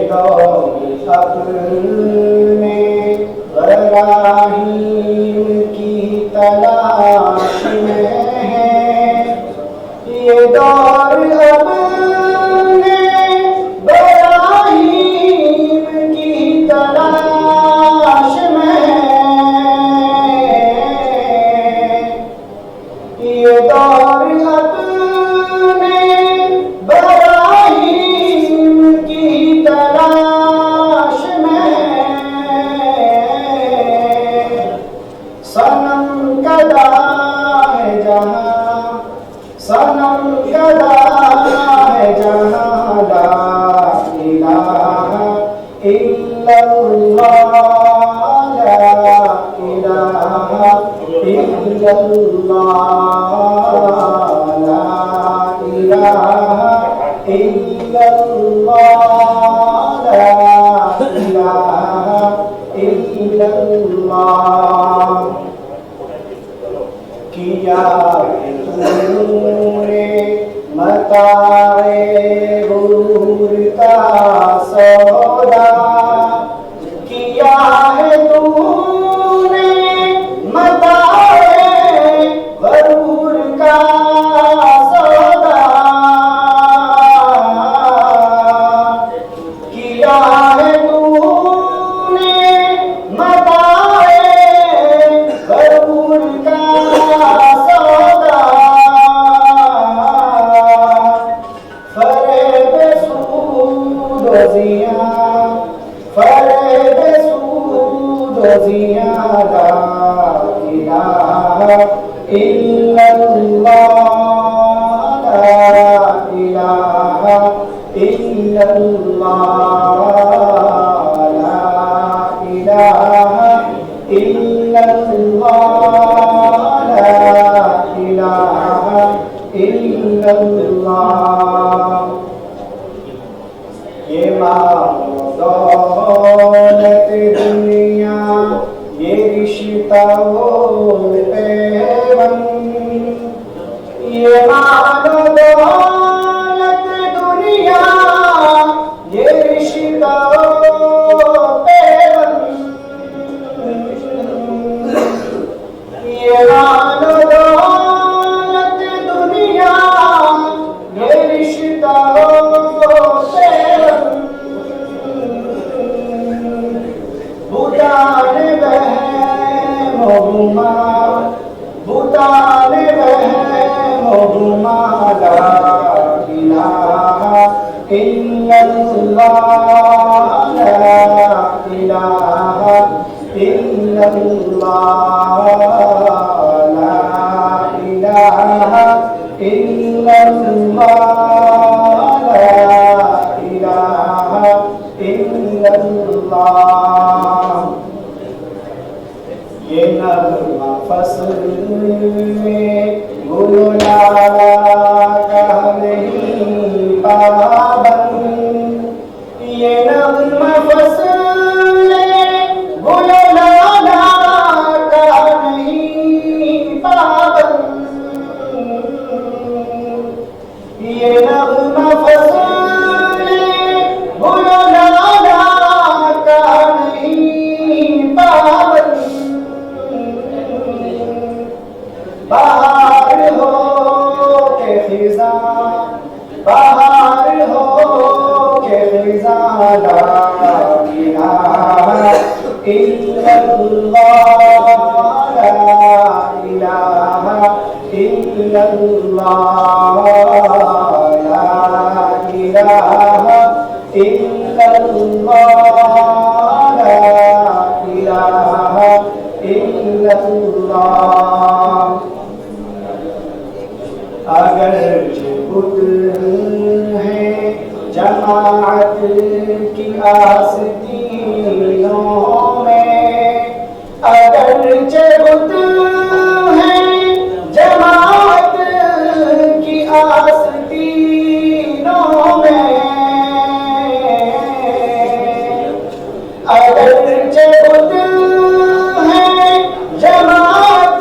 दौर अपने बराहीम की तलाश में है, ये दौर अपने बराहीम की तलाश में है, ये दौर अपने बराहीम की तलाश में है। सनम कदा है जहाँ, सनम कदा है जहाँ ला इलाहा इल्लल्लाह, ला इलाहा इल्लल्लाह, ला इलाहा इल्लल्लाह, ला इलाहा इल्लल्लाह। किया है तूने मताए गुरूर का सौदा, किया है तूने मताए गुरूर का सौदा, किया है तूने मताए गुरूर का सौदा। फरेब सूद ज़ियां, फरेब सूद ज़ियां, ला इलाहा इल्लल्लाह, ला इलाहा इल्लल्लाह, ला इलाहा इल्लल्लाह, ला इलाहा इल्लल्लाह। ये मानो दौलत दुनिया, ये रिश्ता वो पैबंद, ये मानो दौलत दुनिया, ये रिश्ता वो पैबंद, ये मानो दौलत दुनिया, ये रिश्ता वो पैबंद। भूटान बहम गुमा, भूटान बहम गुमा, ला इलाहा इल्लल्लाह, ला इलाहा इल्लल्लाह, ला इलाहा इल्लल्लाह, ला इलाहा इल्लल्लाह। ये नगमा फसल में गुल लाला का नहीं पाबंद, ये नगमा फसल में गुल लाला का नहीं पाबंद, ये नगमा फसल में गुल लाला का नहीं पाबंद। बाहर हो के खिज़ां, बाहर हो के खिज़ां, ला इलाहा इल्लल्लाह, ला इलाहा इल्लल्लाह, ला इलाहा इल्लल्लाह, ला इलाहा इल्लल्लाह। अगर बुत है जमात की आस्तीनों में, अगर बुत है जमात की आस्तीनों में, अगर बुत है जमात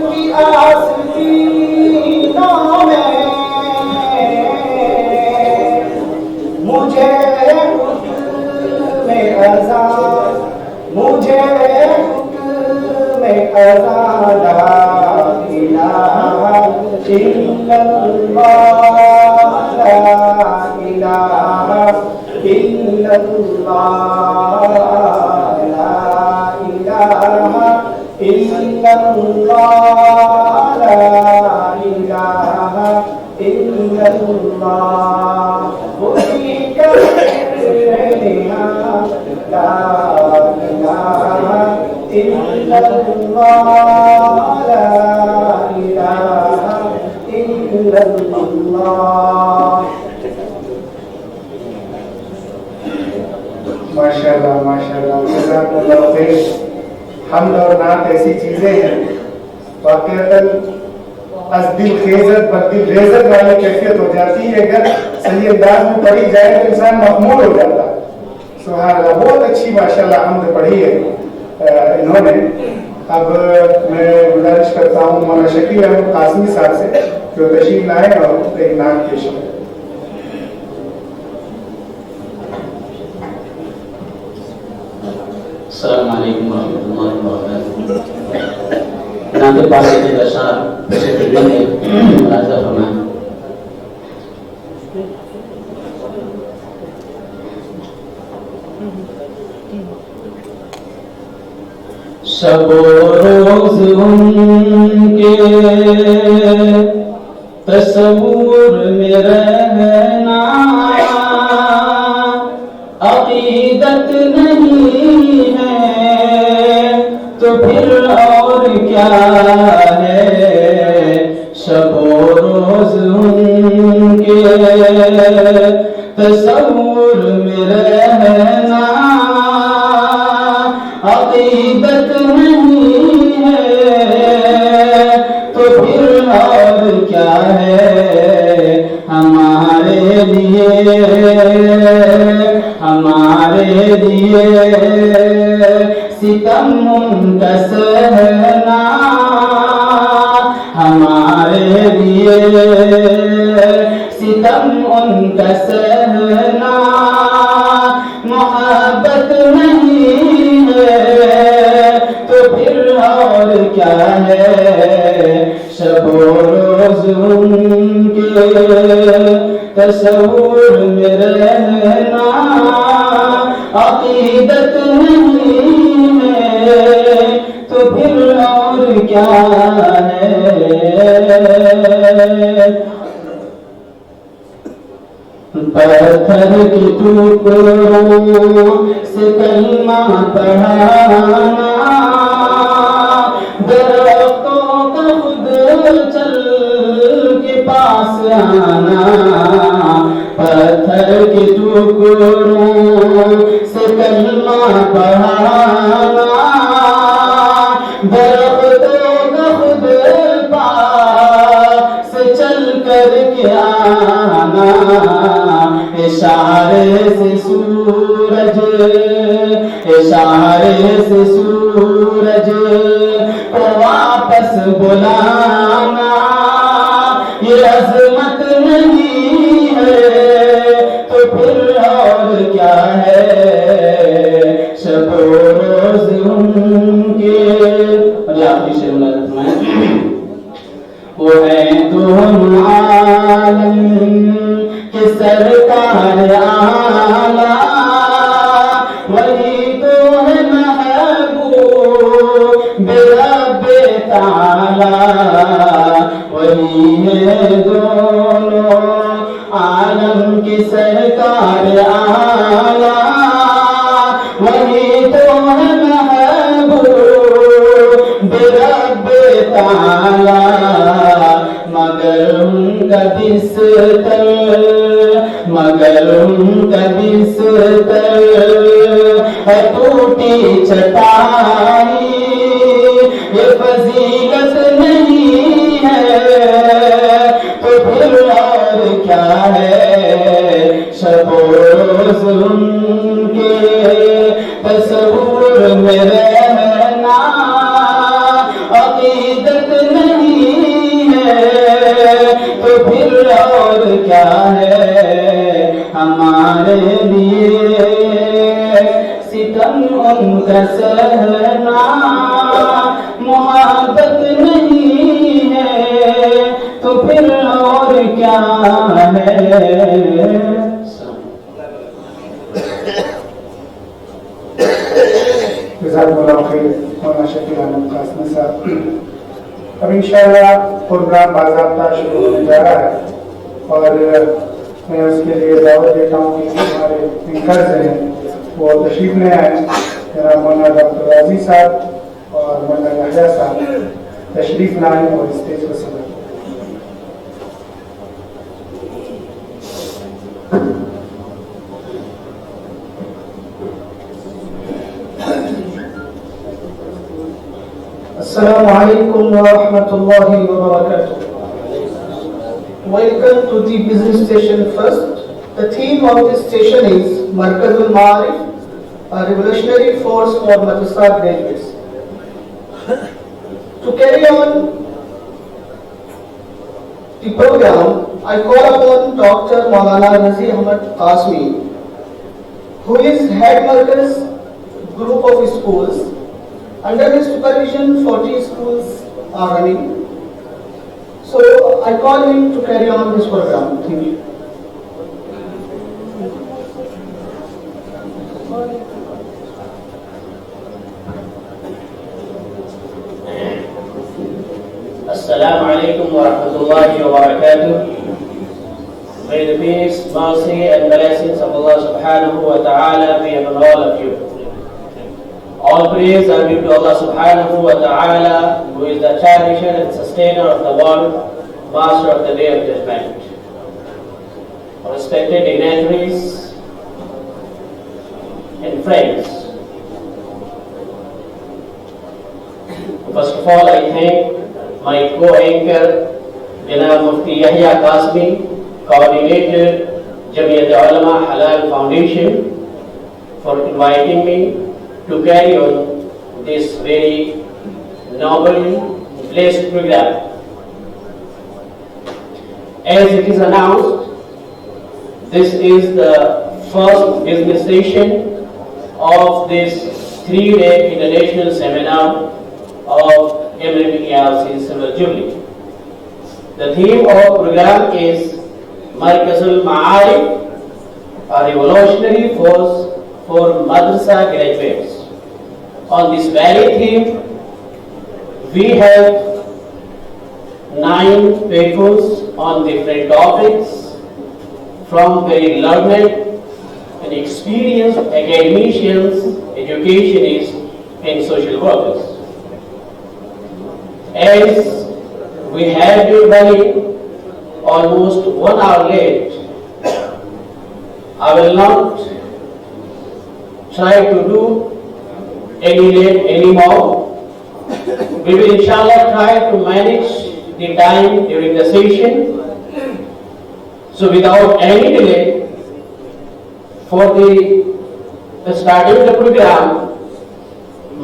की आस्तीनों में, मुझे अज़ां मुझे हुक्म अज़ां ला इलाहा इल्लल्लाह ला इलाहा इल्लल्लाह ला इलाहा इल्लल्लाह ला इलाहा इल्लल्लाह उसी का ला इलाहा इल्लल्लाह ला इलाहा इल्लल्लाह। माशाल्लाह माशाल्लाह, जज़ाकल्लाह खैर। हमद और नात ऐसी चीजें हैं वाक़अतन अज़दिल खेज़त बदिल रेज़त वाली कैफियत हो जाती है। अगर सही अंदाज में पढ़ी जाए तो इंसान मखमूल हो जाता है। सुभान अल्लाह, बहुत अच्छी माशाल्लाह हमद पढ़ी है इन्होंने। अब मैं गुजारिश करता हूँ मौलाना शकील अहमद कासमी साहब से जो तशरीफ लाए और एक नात पेश करें। अस्सलामु अलैकुम वरहमतुल्लाहि वबरकातुहू। नाते पाक के दशा से दिले राजा फरमाए। शबो रोज उनके तस्वूर में रहना, अकीदत नहीं है तो फिर और क्या है। शबो रोज उनके तस्वूर में रहना, अकीदत नहीं है तो फिर और क्या है। हमारे लिए सितम उनका सहना, हमारे लिए सितम उनका सहना, मोहब्बत नहीं है तो फिर और क्या है। शबो रोज उनके तस्वूर में रहना, अकीदत नहीं है तो फिर और क्या है। पत्थर के टुकड़ों से कलमा पढ़ाना, दरख्तों का खुद चल के पास आना। पत्थर के टुकड़ों से कलमा पढ़ाना, दरख्तों का खुद पास चल कर के आना। इशारे से सूरज को वापस बुलाना, ये अज़मत नहीं है तो फिर और क्या है। शबो रोज उनके वो है दोनों आलम के सरकार आला, वही तो है महबूब रब्बे ताला। वही है दोनों आलम की सरकार आला, वही तो है महबूब रब्बे ताला। मगर उनका बिस्तर है टूटी चटाई, ये फजीलत नहीं है तो फिर और क्या है। शबो रोज उनके तस्वूर में रहना, अकीदत नहीं है तो फिर और क्या है। हमारे लिए उनका सहना मोहब्बत नहीं है तो फिर और क्या है। अब इंशाअल्लाह प्रोग्राम बाज़ाब्ता शुरू होने जा रहा है और मैं उसके लिए दावत देता हूँ कि हमारे एंकर्स हैं वो तशरीफ ले आए। जनाब मौलाना डॉक्टर राजी साहब और मौलाना यहया साहब तशरीफ लाएं और स्टेज पर सजाएं। Assalamu alaikum wa rahmatullahi wa barakatuh. Welcome to the business station first. The theme of this station is Markazul Ma'arif, a revolutionary force for madrasa graduates. To carry on the program, I call upon Dr. Maulana Razi Ahmad Qasmi, who is head Markaz group of schools. Under his supervision, 40 schools are running. So I call him to carry on this program. Thank you. Assalamu alaikum wa rahmatullahi wa barakatuh. May the peace, mercy and blessings of Allah subhanahu wa ta'ala be upon all of you. All praise are due to Allah subhanahu wa ta'ala, who is the cherisher and sustainer of the world, master of the day of judgment. Respected dignitaries and friends, first of all I thank my co-anchor Janab Mufti Yahya Qasmi, coordinator Jamiat Ulama Halal Foundation, for inviting me to carry on this very noble, blessed program. As it is announced, this is the first business session of this 3-day international seminar of MMERC Silver Jubilee. The theme of the program is Markazul Ma'arif, a revolutionary force for madrasa graduates. On this very theme, we have 9 papers on different topics from very learned and experienced academicians, educationists, and social workers. As we have been running almost 1 hour late, I will not try to do any more. We will inshallah try to manage the time during the session. So without any delay, for the starting the program,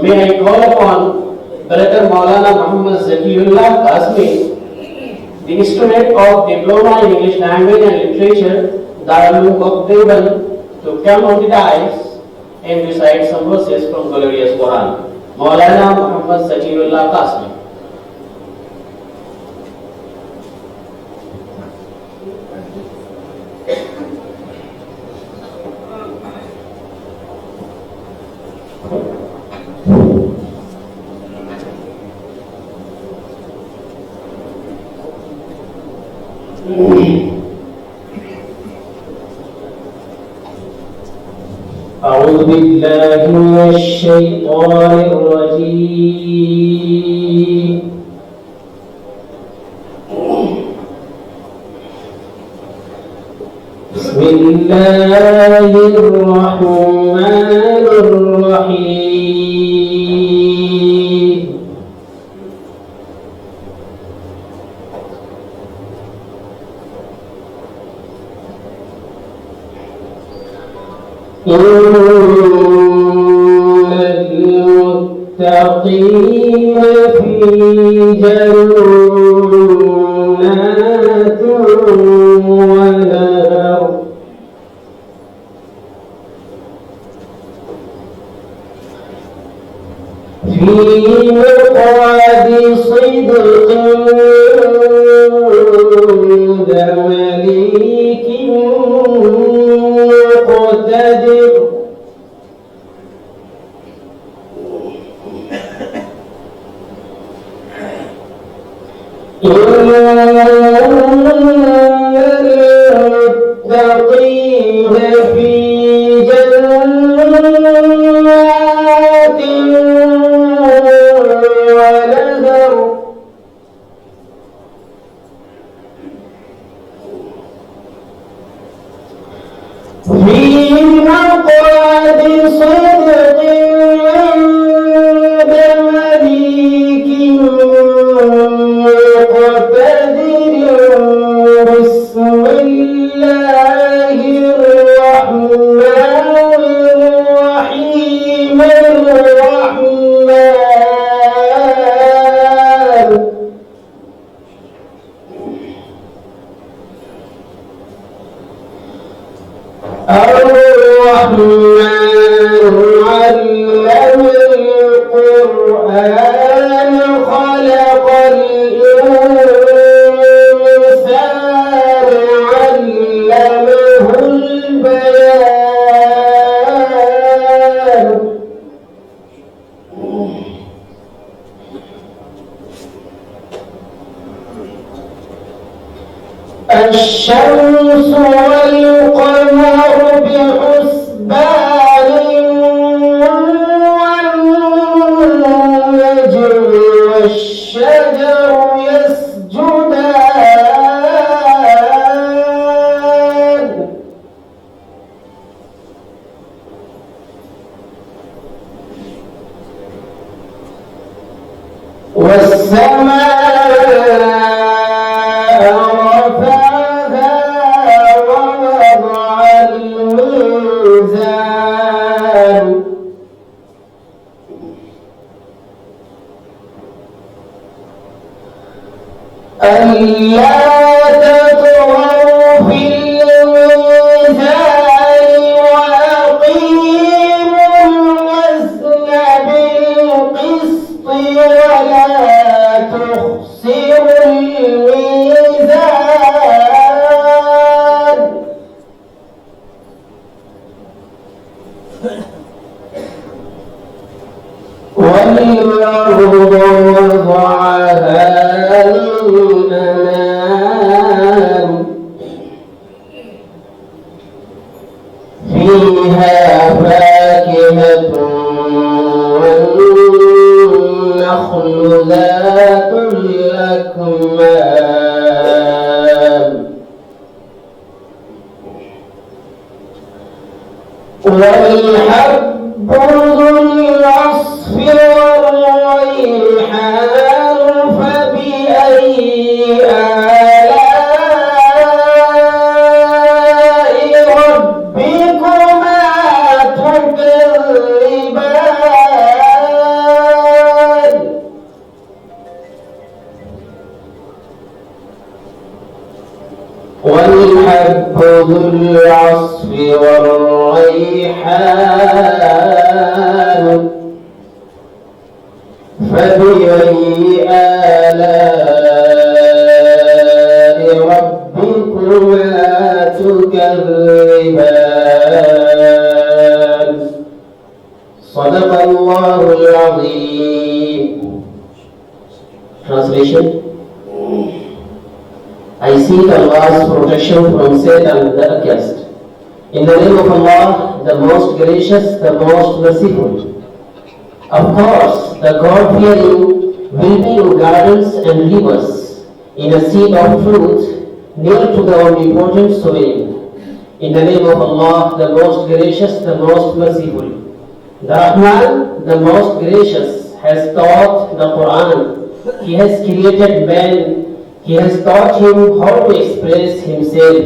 may I call upon Brother Maulana Muhammad Zakiullah Qasmi, the student of Diploma in English Language and Literature, Darul Cotober, to come on the dais and recite some verses from glorious Quran. Maulana Muhammad Zakiullah Qasmi. أعوذ بالله من الشيطان الرجيم. بسم الله الرحمن الرحيم. إن المتقين في جنات ونهر في مقعد صدق عند مليك مقتدر إن المتقين في جنات ونهر في مقعد صدق عند مليك مقتدر بسم الله الرحمن الرحيم الرحمن علم القرآن خلق الإنسان علمه البيان الشمس والقمر بحسبان والنجم والشجر يسجدان والسماء رفعها ووضع الميزان ألا تطغوا في الميزان وأقيموا الوزن بالقسط ولا تخسروا الميزان والأرض وضعها للأنام فيها فاكهة والنخل ذات الأكمام والحب ذو العصف والريحان فبأي آلاء ربكما تكذبان والحب ذو العصف والريحان فبأي آلاء ربكما تكذبان صدق الله العظيم. Translation: I seek Allah's protection from sin and the accursed. In the name of Allah, the most gracious, the most merciful. Of course, the God-fearing will be in gardens and rivers, in a seat of fruit, near to the omnipotent sovereign. In the name of Allah, the most gracious, the most merciful. The Rahman, the most gracious, has taught the Quran. He has created man. He has taught him how to express himself.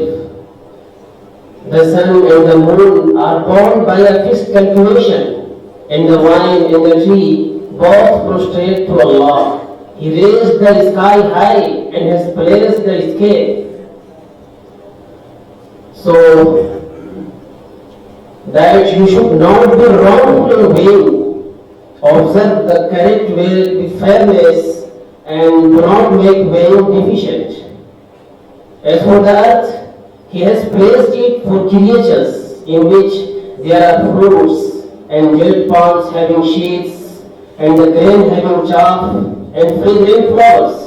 The sun and the moon are born by a fixed calculation, and the vine and the tree both prostrate to Allah. He raised the sky high and has placed the escape. So that you should not be wrongful in vain, observe the correct way with fairness and do not make weighing deficient. As for the earth, he has placed it for creatures in which there are fruits and jade palms having sheaths and the grain having chaff and fragrant flowers.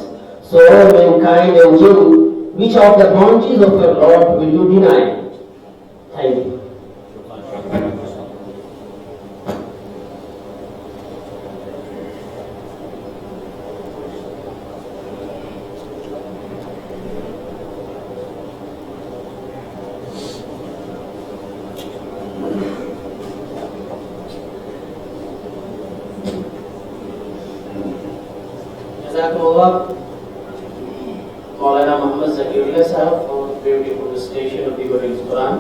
So all mankind and jinn, which of the bounties of your Lord will you deny? Thank you. Maulana Muhammad Zakirullah Sahab for beautiful recitation of the Holy Quran.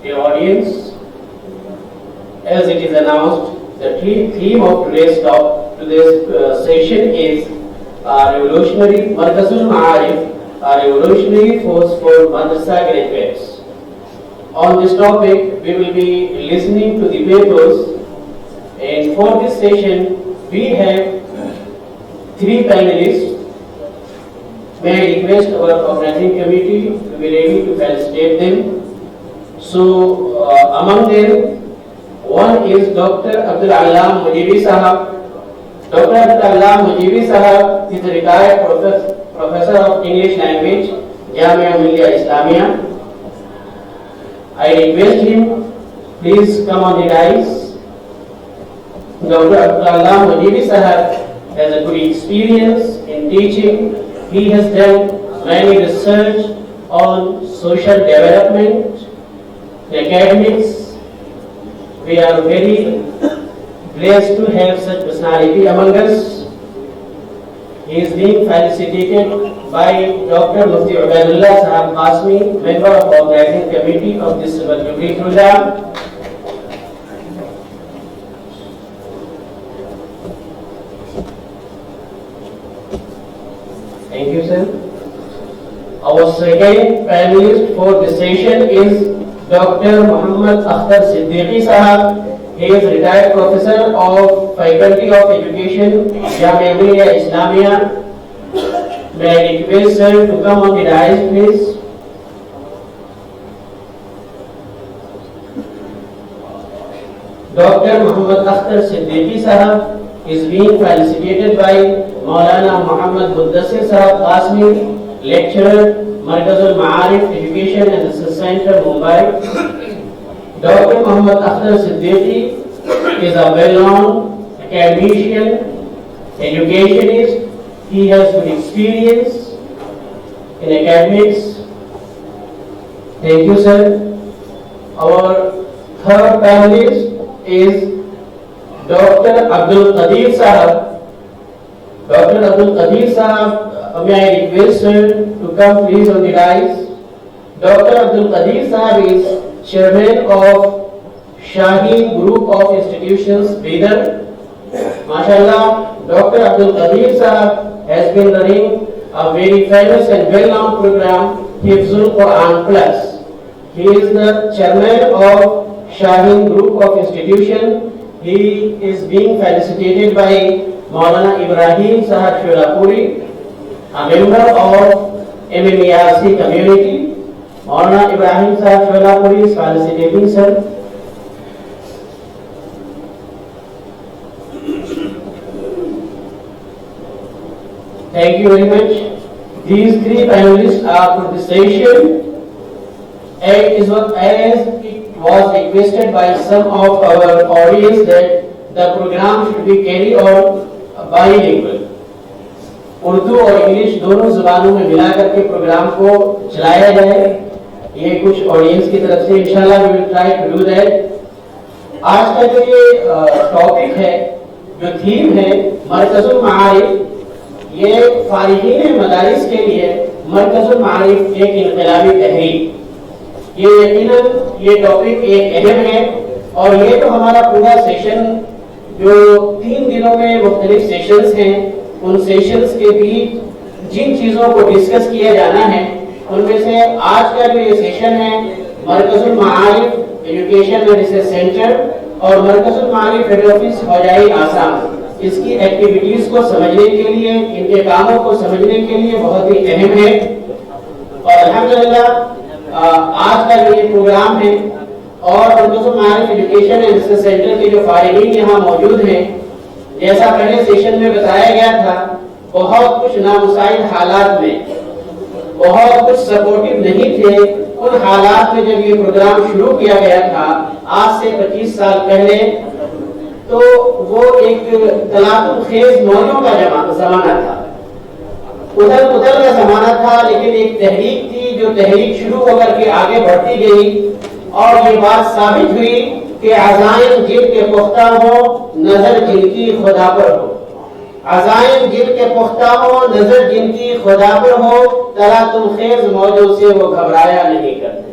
Dear audience, as it is announced, the theme of today's session is Revolutionary Markazul Ma'arif, a revolutionary force for Madrasa graduates. On this topic, we will be listening to the papers, and for this session, we have three panelists. May I request our organizing committee to be ready to felicitate them. So, among them, one is Dr. Abdul Alam Mujibi Sahab. Dr. Abdul Alam Mujibi Sahab is a retired professor of English language, Jamiat Islamia. I request him, please come on the dais. Dr. Abdul Alam Mujibi Sahab has a good experience in teaching. He has done many research on social development, academics. We are very blessed to have such personality among us. He is being felicitated by Dr. Mufti Ubaidullah Sahab Qasmi, member of the organizing committee of this Jubilee program. Thank you, sir. Our second panelist for this session is Dr. Muhammad Akhtar Siddiqui Sahab. He is retired professor of Faculty of Education, Jamiat Islamia. May I request sir to come on the dais, please. Dr. Muhammad Akhtar Siddiqui Sahab is being felicitated by Maulana Muhammad Mudassir Sahab Qasmi, lecturer, Markazul Ma'arif Education and Research Center, Mumbai. Dr. Muhammad Akhtar Siddiqui is a well-known academician, educationist. He has good experience in academics. Thank you, sir. Our third panelist is Dr. Abdul Qadir Sahab. Dr. Abdul Qadir Sahab, may I request sir to come please on the dais. Dr. Abdul Qadir Sahab is chairman of Shaheen Group of Institutions, Bidar. MashaAllah, Dr. Abdul Qadir Sahab has been running a very famous and well-known program, Hifzul Quran Plus. He is the chairman of Shaheen Group of Institutions. He is being felicitated by Maulana Ibrahim Sahab Sholapuri, a member of MMERC community. Maulana Ibrahim Sahab Sholapuri is felicitating sir. Thank you very much. These three panelists are for the session. As it was requested by some of our audience that the program should be carried on bilingual. Urdu और English दोनों जुबानों में मिलाकर के programme को चलाया जाए, ये कुछ ऑडियंस की तरफ से इंशाल्लाह we will try to do that. आज का जो ये टॉपिक है, जो थीम है मरकजुल मारिफ, ये फारिगीन मदारिस के लिए मरकजुल मारिफ एक इनकलाबी तहरीक, ये यकीनन ये टॉपिक एक अहम है और ये तो हमारा पूरा सेशन जो 3 दिनों में मुख्तलिफ सेशंस हैं, उन सेशंस के बीच जिन चीज़ों को डिस्कस किया जाना है उनमें से आज का जो ये सेशन है मरकजुल मारिफ एजुकेशन एंड रिसर्च सेंटर और मरकजुल मारिफ हेड ऑफिस हौजाई आसाम, इसकी एक्टिविटीज को समझने के लिए, इनके कामों को समझने के लिए बहुत ही अहम है। और अल्हम्दुलिल्लाह आज का जो ये प्रोग्राम है और मरकजुल मारिफ एजुकेशन एंड रिसर्च सेंटर के जो फारिगीन यहाँ मौजूद हैं, जैसा पहले सेशन में बताया गया था, बहुत कुछ नामुसाइद हालात में, बहुत कुछ सपोर्टिव नहीं थे। उन हालात में जब ये प्रोग्राम शुरू किया गया था आज से 25 साल पहले, तो वो एक तलाकुल खेज मौजों का जमाना था, उधर उधर का जमाना था, लेकिन एक तहरीक थी जो तहरीक शुरू होकर के आगे बढ़ती गई और ये बात साबित हुई कि अज़ाइम जिन के पुख्ता हो, नजर जिनकी खुदा पर हो। अज़ाइम जिन के पुख्ता हो, नजर जिनकी खुदा पर हो, तलातुल खेज मौजों से वो घबराया नहीं करते।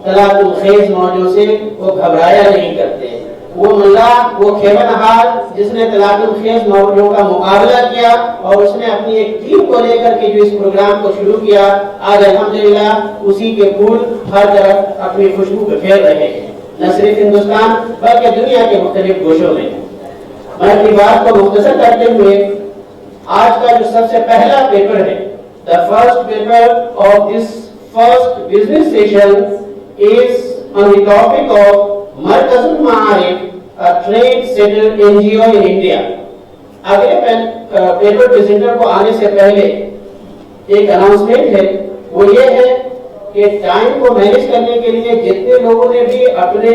तलातुल खेज मौजों से वो घबराया नहीं करते। वो मुल्ला, वो खेमनहार जिसने तलातुल खेज मौजों का मुकाबला किया और उसने अपनी एक टीम को लेकर के जो इस प्रोग्राम को शुरू किया, आज अल्हम्दुलिल्लाह उसी के फूल हर तरफ अपनी खुशबू बिखेर रहे हैं, न सिर्फ हिंदुस्तान बल्कि दुनिया के मुख्तलिफ गोशों में। मैं अपनी बात को मुख्तसर करते हुए आज का जो सबसे पहला पेपर है, the first paper of this first business session is on the topic of Markazul Maarif, a trade settle NGO in India. अगले पेपर प्रेजेंटर को आने से पहले एक अनाउंसमेंट है, वो ये है कि टाइम को मैनेज करने के लिए जितने लोगों ने भी अपने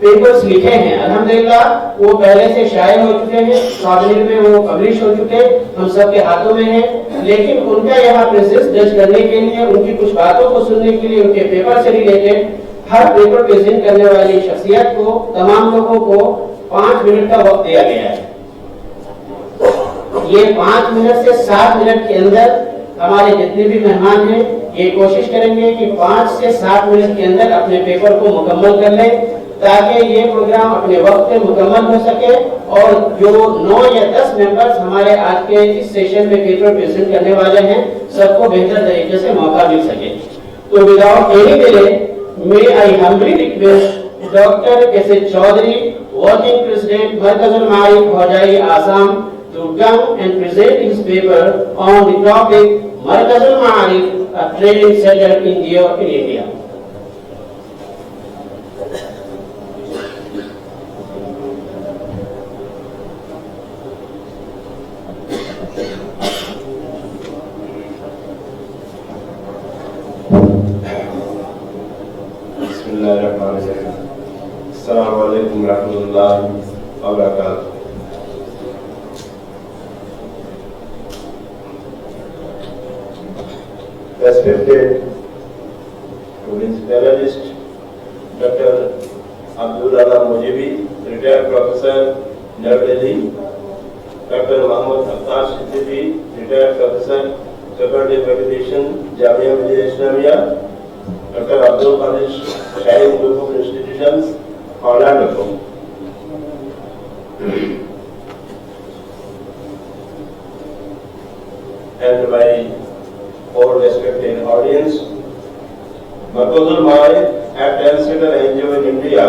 पेपर्स लिखे हैं, अल्हम्दुलिल्लाह वो पहले से शाये हो चुके हैं, सादनीर में वो पब्लिश हो चुके, हम सब के हाथों में है। लेकिन उनका यहाँ प्रेजेंस जज करने के लिए, उनकी कुछ बातों को सुनने के लिए, उनके पेपर से रिलेटेड हर पेपर प्रेजेंट करने वाली शख्सियत को, तमाम लोगों को 5 मिनट का वक्त दिया गया है। ये 5 मिनट से 7 मिनट के अंदर हमारे जितने भी मेहमान हैं ये कोशिश करेंगे कि 5 से 7 मिनट के अंदर अपने पेपर को मुकम्मल कर लें, ताकि ये प्रोग्राम अपने वक्त पे मुकम्मल हो सके और जो 9 या 10 मेंबर्स हमारे आज के इस सेशन में पेपर प्रेजेंट करने वाले हैं, सबको बेहतर तरीके से मौका मिल सके। तो without any delay, may I humbly request Dr. S. Chaudhary, Working President, Markazul Maarif, Hojai, Assam, to come and present his paper on the topic Markazul Maarif, a training center in India. अस्सलामु अलैकुम रहमतुल्लाहि व बरकातुहू। Respected panelist, Dr. Abdullah Mujibi, retired professor, New Delhi, Dr. Muhammad Akhtar Siddiqui, retired professor, Faculty of Education, Jamiat Islamia, Dr. Abdul Qadir Shahin Group of Institutions, Orlando. And my all respected audience, Markazul Maarif at Center NGO in India,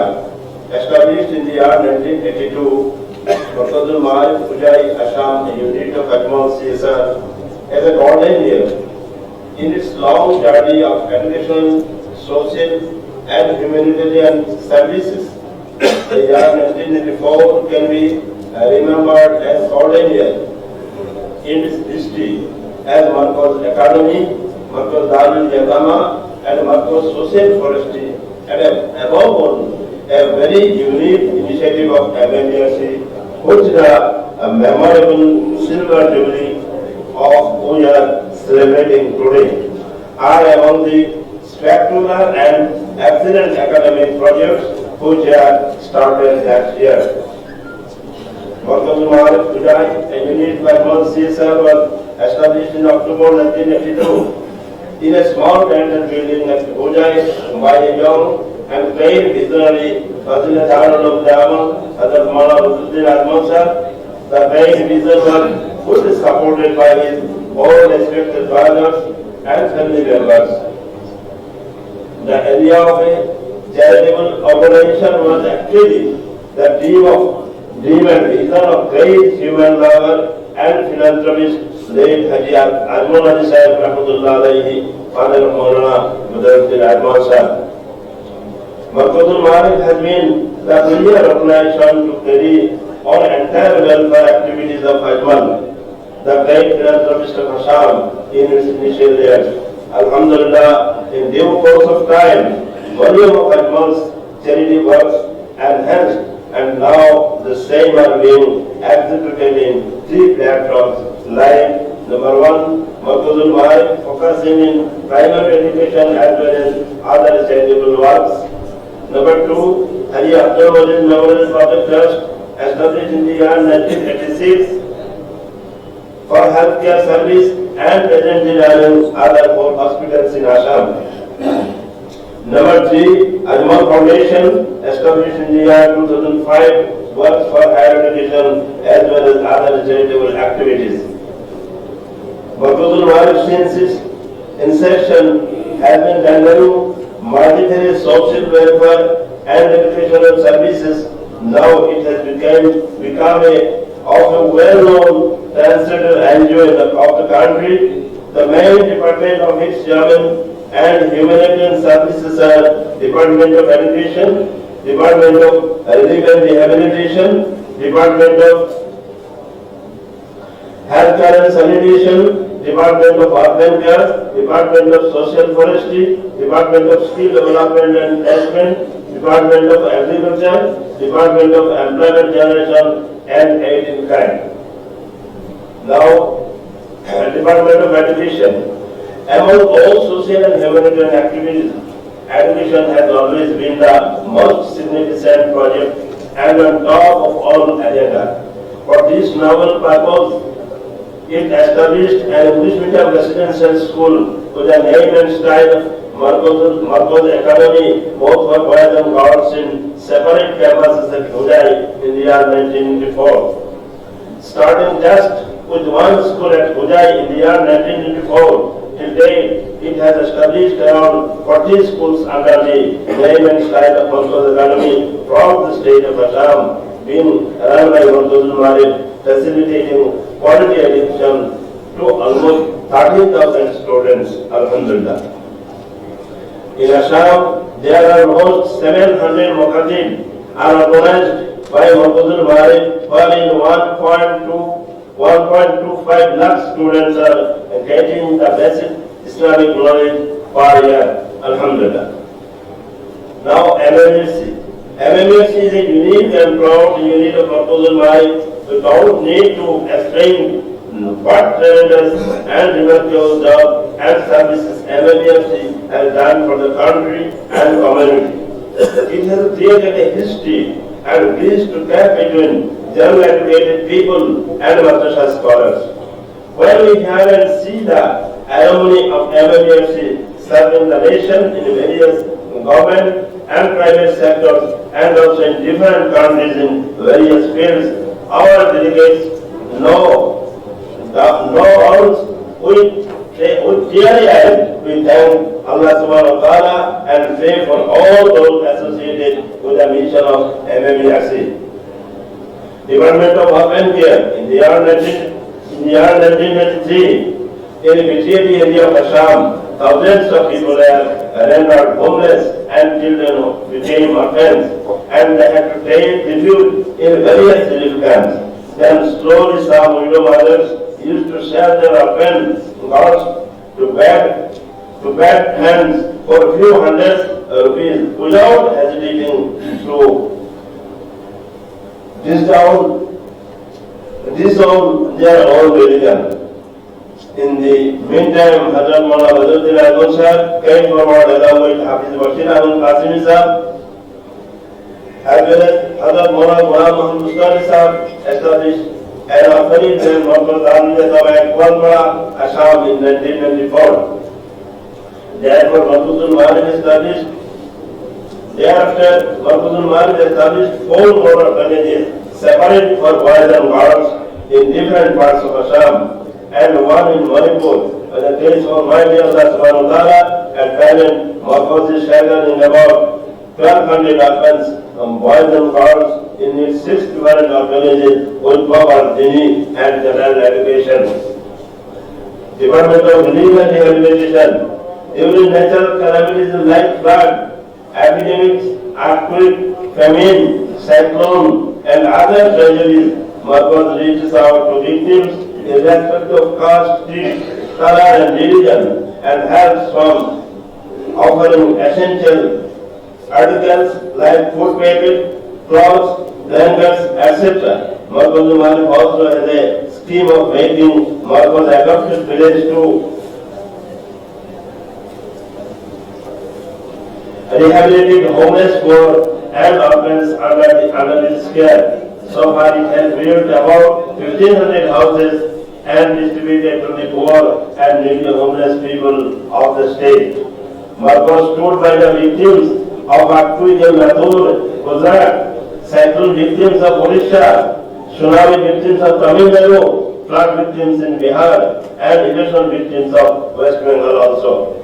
established in the year 1982, Markazul Maarif Ujai Assam, a unit of Ajmal CSR, as a golden year in its long journey of educational, social and humanitarian services. The year 1984 can be remembered as golden year in its history as Markaz Academy, Markaz Darul Yagama and Markaz Social Forestry, and above all, a very unique initiative of MMERC, which the memorable Silver Jubilee of we are celebrating today are among the spectacular and excellent academic projects which are started that year. Markazul Maarif Ujai, a unit by CSR, was established in October 1982 in a small rented building at Ujai by a young and great visionary Fazil Darul Ulama, Hazrat Maulana Abdul Azman sir. The great vision was fully supported by his all respected brothers and family members. the area of a charitable organization was actually the dream and vision of great human lover and philanthropist late Haji Ajmal Ali Sahib Rahmatullah Alayhi, Father of Maulana Mudarris Adman Sahib. Markazul Maarif has been the premier organization to carry on entire welfare activities of Ajmal, the great philanthropist of Assam, in its initial years. Alhamdulillah, in due course of time, volume of Ajmal's charity works enhanced, and now the same are being executed in 3 platforms like number 1, Markazul Maarif, focusing in primary education as well as other charitable works. Number 2, Haji Abdul Wajid Memorial Public Trust, established in the year 1986 for healthcare service and presently running other 4 hospitals in Assam. Number 3, Ajmal Foundation, established in the year 2005, works for higher education as well as other charitable activities. Markazul Maarif since its inception has been rendering multiple social welfare and educational services. Now it has become a well-known transgender NGO of the country. The main department of its German and humanitarian services are Department of Education, Department of Relief and Rehabilitation, Department of Healthcare and Sanitation, Department of Urban Care, Department of Social Forestry, Department of Skill Development and Placement, Department of Agriculture, Department of Employment Generation and Aid in Kind. Now, Department of Education. Among all social and humanitarian activities, education has always been the most significant project and on top of all agenda. For this novel purpose, it established an English medium residential school with the name and style of Markaz Academy, both for boys and girls in separate campuses at Jubilee in the year 1994. Starting just with one school at Jubilee in the year 1994, till date, it has established around 40 schools under the name and style of Markaz Academy from the state of Assam, being run by Markazul Maarif, facilitating quality education to almost 13,000 students. Alhamdulillah. In Assam, there are almost 700 Mokatib are organized by Markazul Maarif, while in 1.25 lakh students are getting the basic Islamic knowledge per year. Alhamdulillah. Now MMERC. MMERC is a unique and proud unit of Markazul Maarif. We don't need to explain what tremendous and remarkable job and services MMERC has done for the country and community. It has created a history and bridged the gap between general educated people and madrasa scholars. When we have and see the alumni of MMERC serving the nation in various government and private sectors and also in different countries in various fields, our delegates know we clearly we thank Allah subhanahu wa ta'ala and pray for all those associated with the mission of MMERC. Department of Urban Care in the year 1993, in the Bijeti area of Assam, thousands of people are rendered homeless and children became orphans, and they had to take refuge in various relief camps. Then slowly some widow mothers used to sell their orphan girls to bad hands for a few hundred rupees without hesitating to disown their own religion. In the meantime, Hazrat Maulana Badruddin Adnan Sahib came forward along with Hafiz Bashir Ahmad Qasimi Sahib, as well as Hazrat Maulana Ghulam Muhammad Mustari Sahib established an orphanage in at Cotober, Assam in 1994. Therefore, Markazul Maarif established. Thereafter, Markazul Maarif established 4 more orphanages separate for boys and girls in different parts of Assam, and one in Manipur. By the grace of Almighty Allah subhanahu wa ta'ala, and parent Marcos is sheltering about 1,200 orphans, boys and girls in its 6 different organizations with proper dini and general education. Department of Relief and Rehabilitation. During natural calamities like flood, epidemics, earthquake, famine, cyclone, and other tragedies, Marcos reaches out to victims irrespective of caste, creed, color, and religion, and helps from offering essential articles like food packet, clothes, blankets, etc. Marcos also has a scheme of making Marcos adopted village to rehabilitate homeless poor and orphans under its care. So far it has built about 1,500 houses and distributed to the poor and needy homeless people of the state. Marcos stood by the victims of earthquake in Cotober, Gujarat, cyclone victims of Odisha, tsunami victims of Tamil Nadu, flood victims in Bihar, and erosion victims of West Bengal also.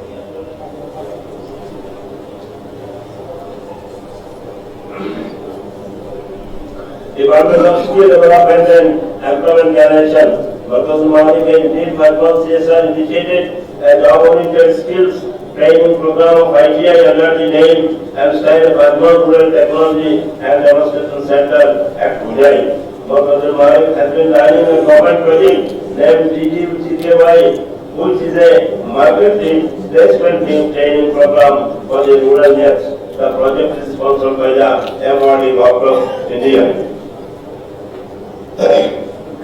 Department of Skill Development and Employment Generation. Marcos indeed Marcos CSR initiated a job-oriented skills training program of ITI under the name and style of Urban Rural Technology and Demonstration Center at Jubilee. Marcos has been running a government project named GTY, which is a market-linked placement training program for the rural youth. The project is sponsored by the MMERC of India.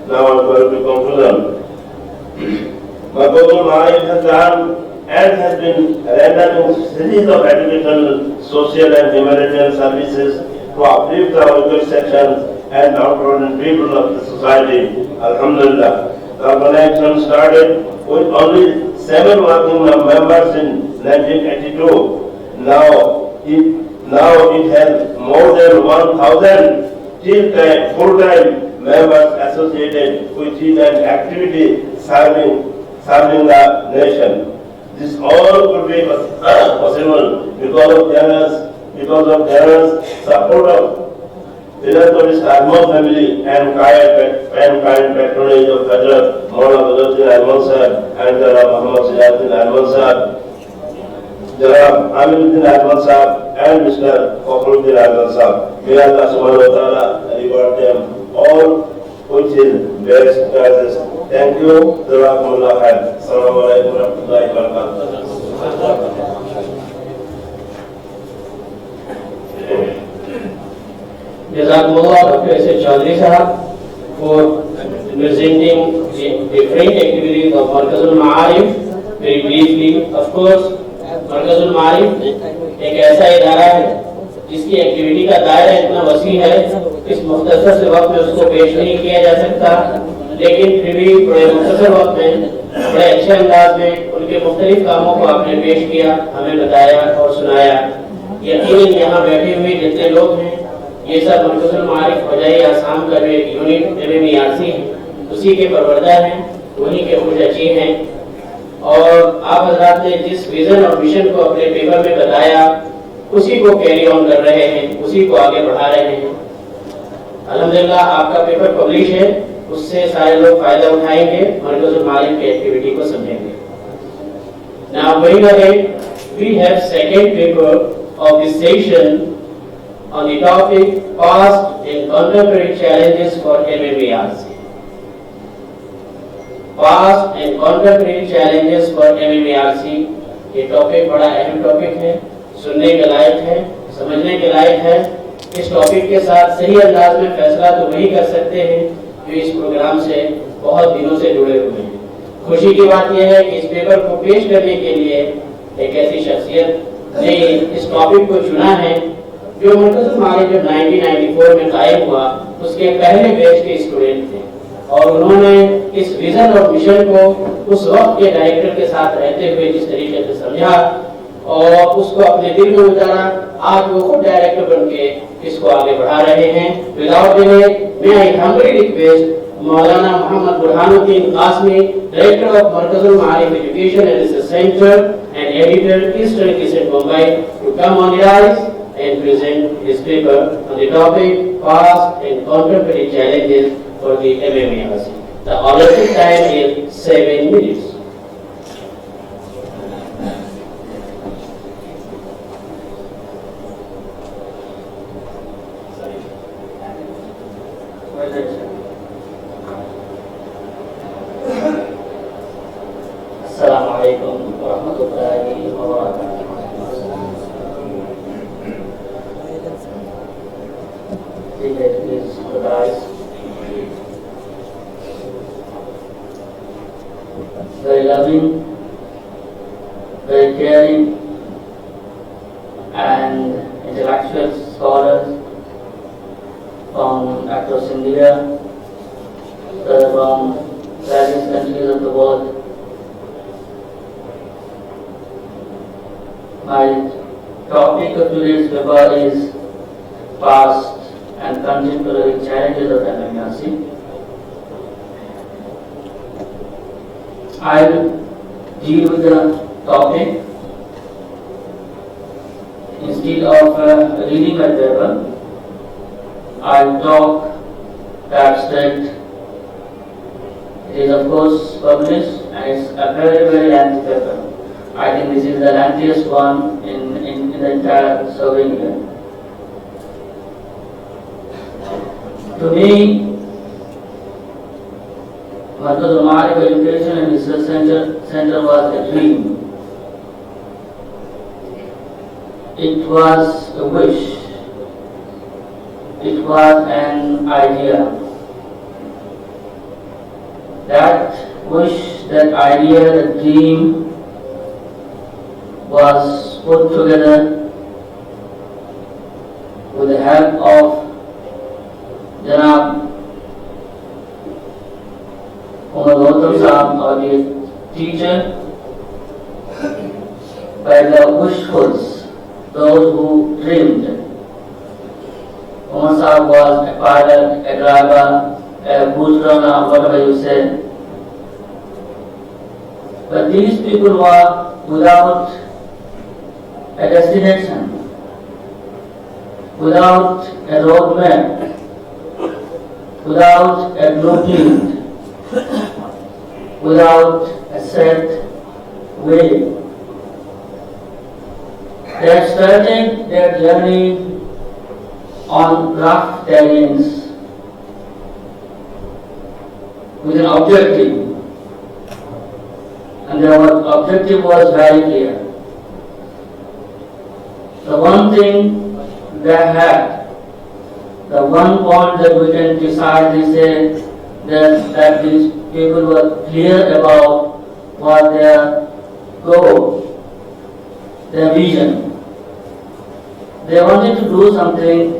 Now I'm going to conclusion. Marcos has done and has been rendering a series of educational, social and humanitarian services to uplift the weaker sections and downtrodden people of the society. Alhamdulillah. The organization started with only 7 working members in 1982. Now it has more than 1,000 full-time members associated with it and activity serving the nation. This all could be possible because of generous support of philanthropist Arman family and kind patronage of Federal Maulana Baduddin Arman Sahib and Jalal Muhammad Sijaduddin Arman Sahib, Jalal Amiruddin Arman Sahib and Mr. Fakhruddin Arman Sahib. May Allah subhanahu wa ta'ala reward them all which is best causes. Thank you. Jazakumullah khair. Assalamu alaikum warahmatullahi wabarakatuh. Jazakumullah Dr. S. Chaudhary Sahab for presenting the different activities of Markazul Ma'arif very briefly. Of course, Markazul Ma'arif एक ऐसा इदारा है जिसकी activity का दायरा इतना वसी है, इस मुख्तसर से वक्त में उसको पेश नहीं किया जा सकता, लेकिन फिर भी बड़े मुख्तसर वक्त में बड़े अच्छे अंदाज में उनके मुख्तलिफ कामों को आपने पेश किया, हमें बताया और सुनाया। यकीनन यहाँ बैठे हुए जितने लोग हैं ये सब मरकज़ुल मारिफ फजाई आसाम का जो एक यूनिट MMERC है उसी के परवरदा हैं, उन्हीं के मुर्तजी हैं। और आप हज़रात ने जिस विजन और मिशन को अपने पेपर में बताया उसी को कैरी ऑन कर रहे हैं, उसी को आगे बढ़ा रहे हैं। अल्हम्दुलिल्लाह आपका पेपर पब्लिश है, उससे सारे लोग फायदा उठाएंगे, मरकज़ुल मारिफ की एक्टिविटी को समझेंगे। Now going ahead, we have second paper of this session on the topic past and contemporary challenges for MMERC. Past and contemporary challenges for MMERC ये टॉपिक बड़ा अहम टॉपिक है, सुनने के लायक है, समझने के लायक है। इस टॉपिक के साथ सही अंदाज में फैसला तो वही कर सकते हैं जो इस प्रोग्राम से बहुत दिनों से जुड़े हुए हैं। खुशी की बात यह है कि इस पेपर को पेश करने के लिए एक ऐसी शख्सियत ने इस टॉपिक को चुना है जो मरकज़ुल मारिफ जब 1994 में कायम हुआ उसके पहले बैच के स्टूडेंट थे और उन्होंने इस विजन और मिशन को उस वक्त के डायरेक्टर के साथ रहते हुए जिस तरीके से समझा और उसको अपने दिल में उतारा, आज वो खुद डायरेक्टर बन के इसको आगे बढ़ा रहे हैं। विदाउट डिले मैं I humbly request Maulana Muhammad Burhanuddin Qasmi, Director of Markazul Ma'arif Education and Research Center and Editor, Eastern Kisset, Mumbai, to come on the rise and present his paper on the topic Past and Contemporary Challenges for the MMERC. The allotted time is 7 minutes. Assalamualaikum warahmatullahi wabarakatuh. Please rise. Very loving, very caring, and intellectual scholars from across India, from various countries of the world. My topic of today's paper is Past and Contemporary Challenges of MMERC. I will deal with the topic instead of reading my paper. I will talk the abstract. It is of course published and it's a very lengthy paper. I think this is the lengthiest one in the entire survey year. To me, Markazul Ma'arif Education and Research Center was a dream. It was a wish. It was an idea. That wish, that idea, that dream was put together with the help of Janab Umar Gautam Sahab, or the teacher, by the wishfuls, those who dreamed. Umar Sahab was a pilot, a driver, a bush runner, whatever you say. But these people were without a destination, without a roadmap, without a blueprint, without a set way. They had started their journey on rough terrains with an objective, and their objective was very clear. The one thing they had, the one point that we can decidedly say that these people were clear about was their goal, their vision. They wanted to do something,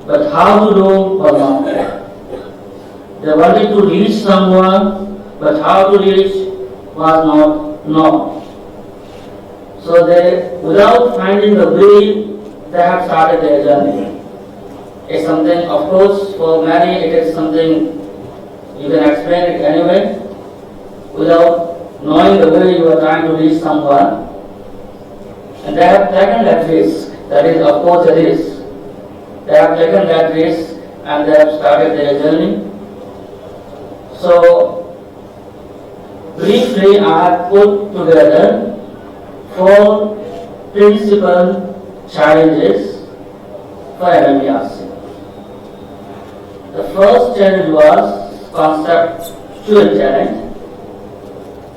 but how to do was not clear. They wanted to reach someone, but how to reach was not known. So they, without finding the way, they have started their journey. It's something, of course, for many it is something you can explain it anyway, without knowing the way you are trying to reach someone. And they have taken that risk. That is, of course, a risk. They have taken that risk and they have started their journey. So, briefly, I have put together 4 principal challenges for MMERC. The first challenge was conceptual challenge,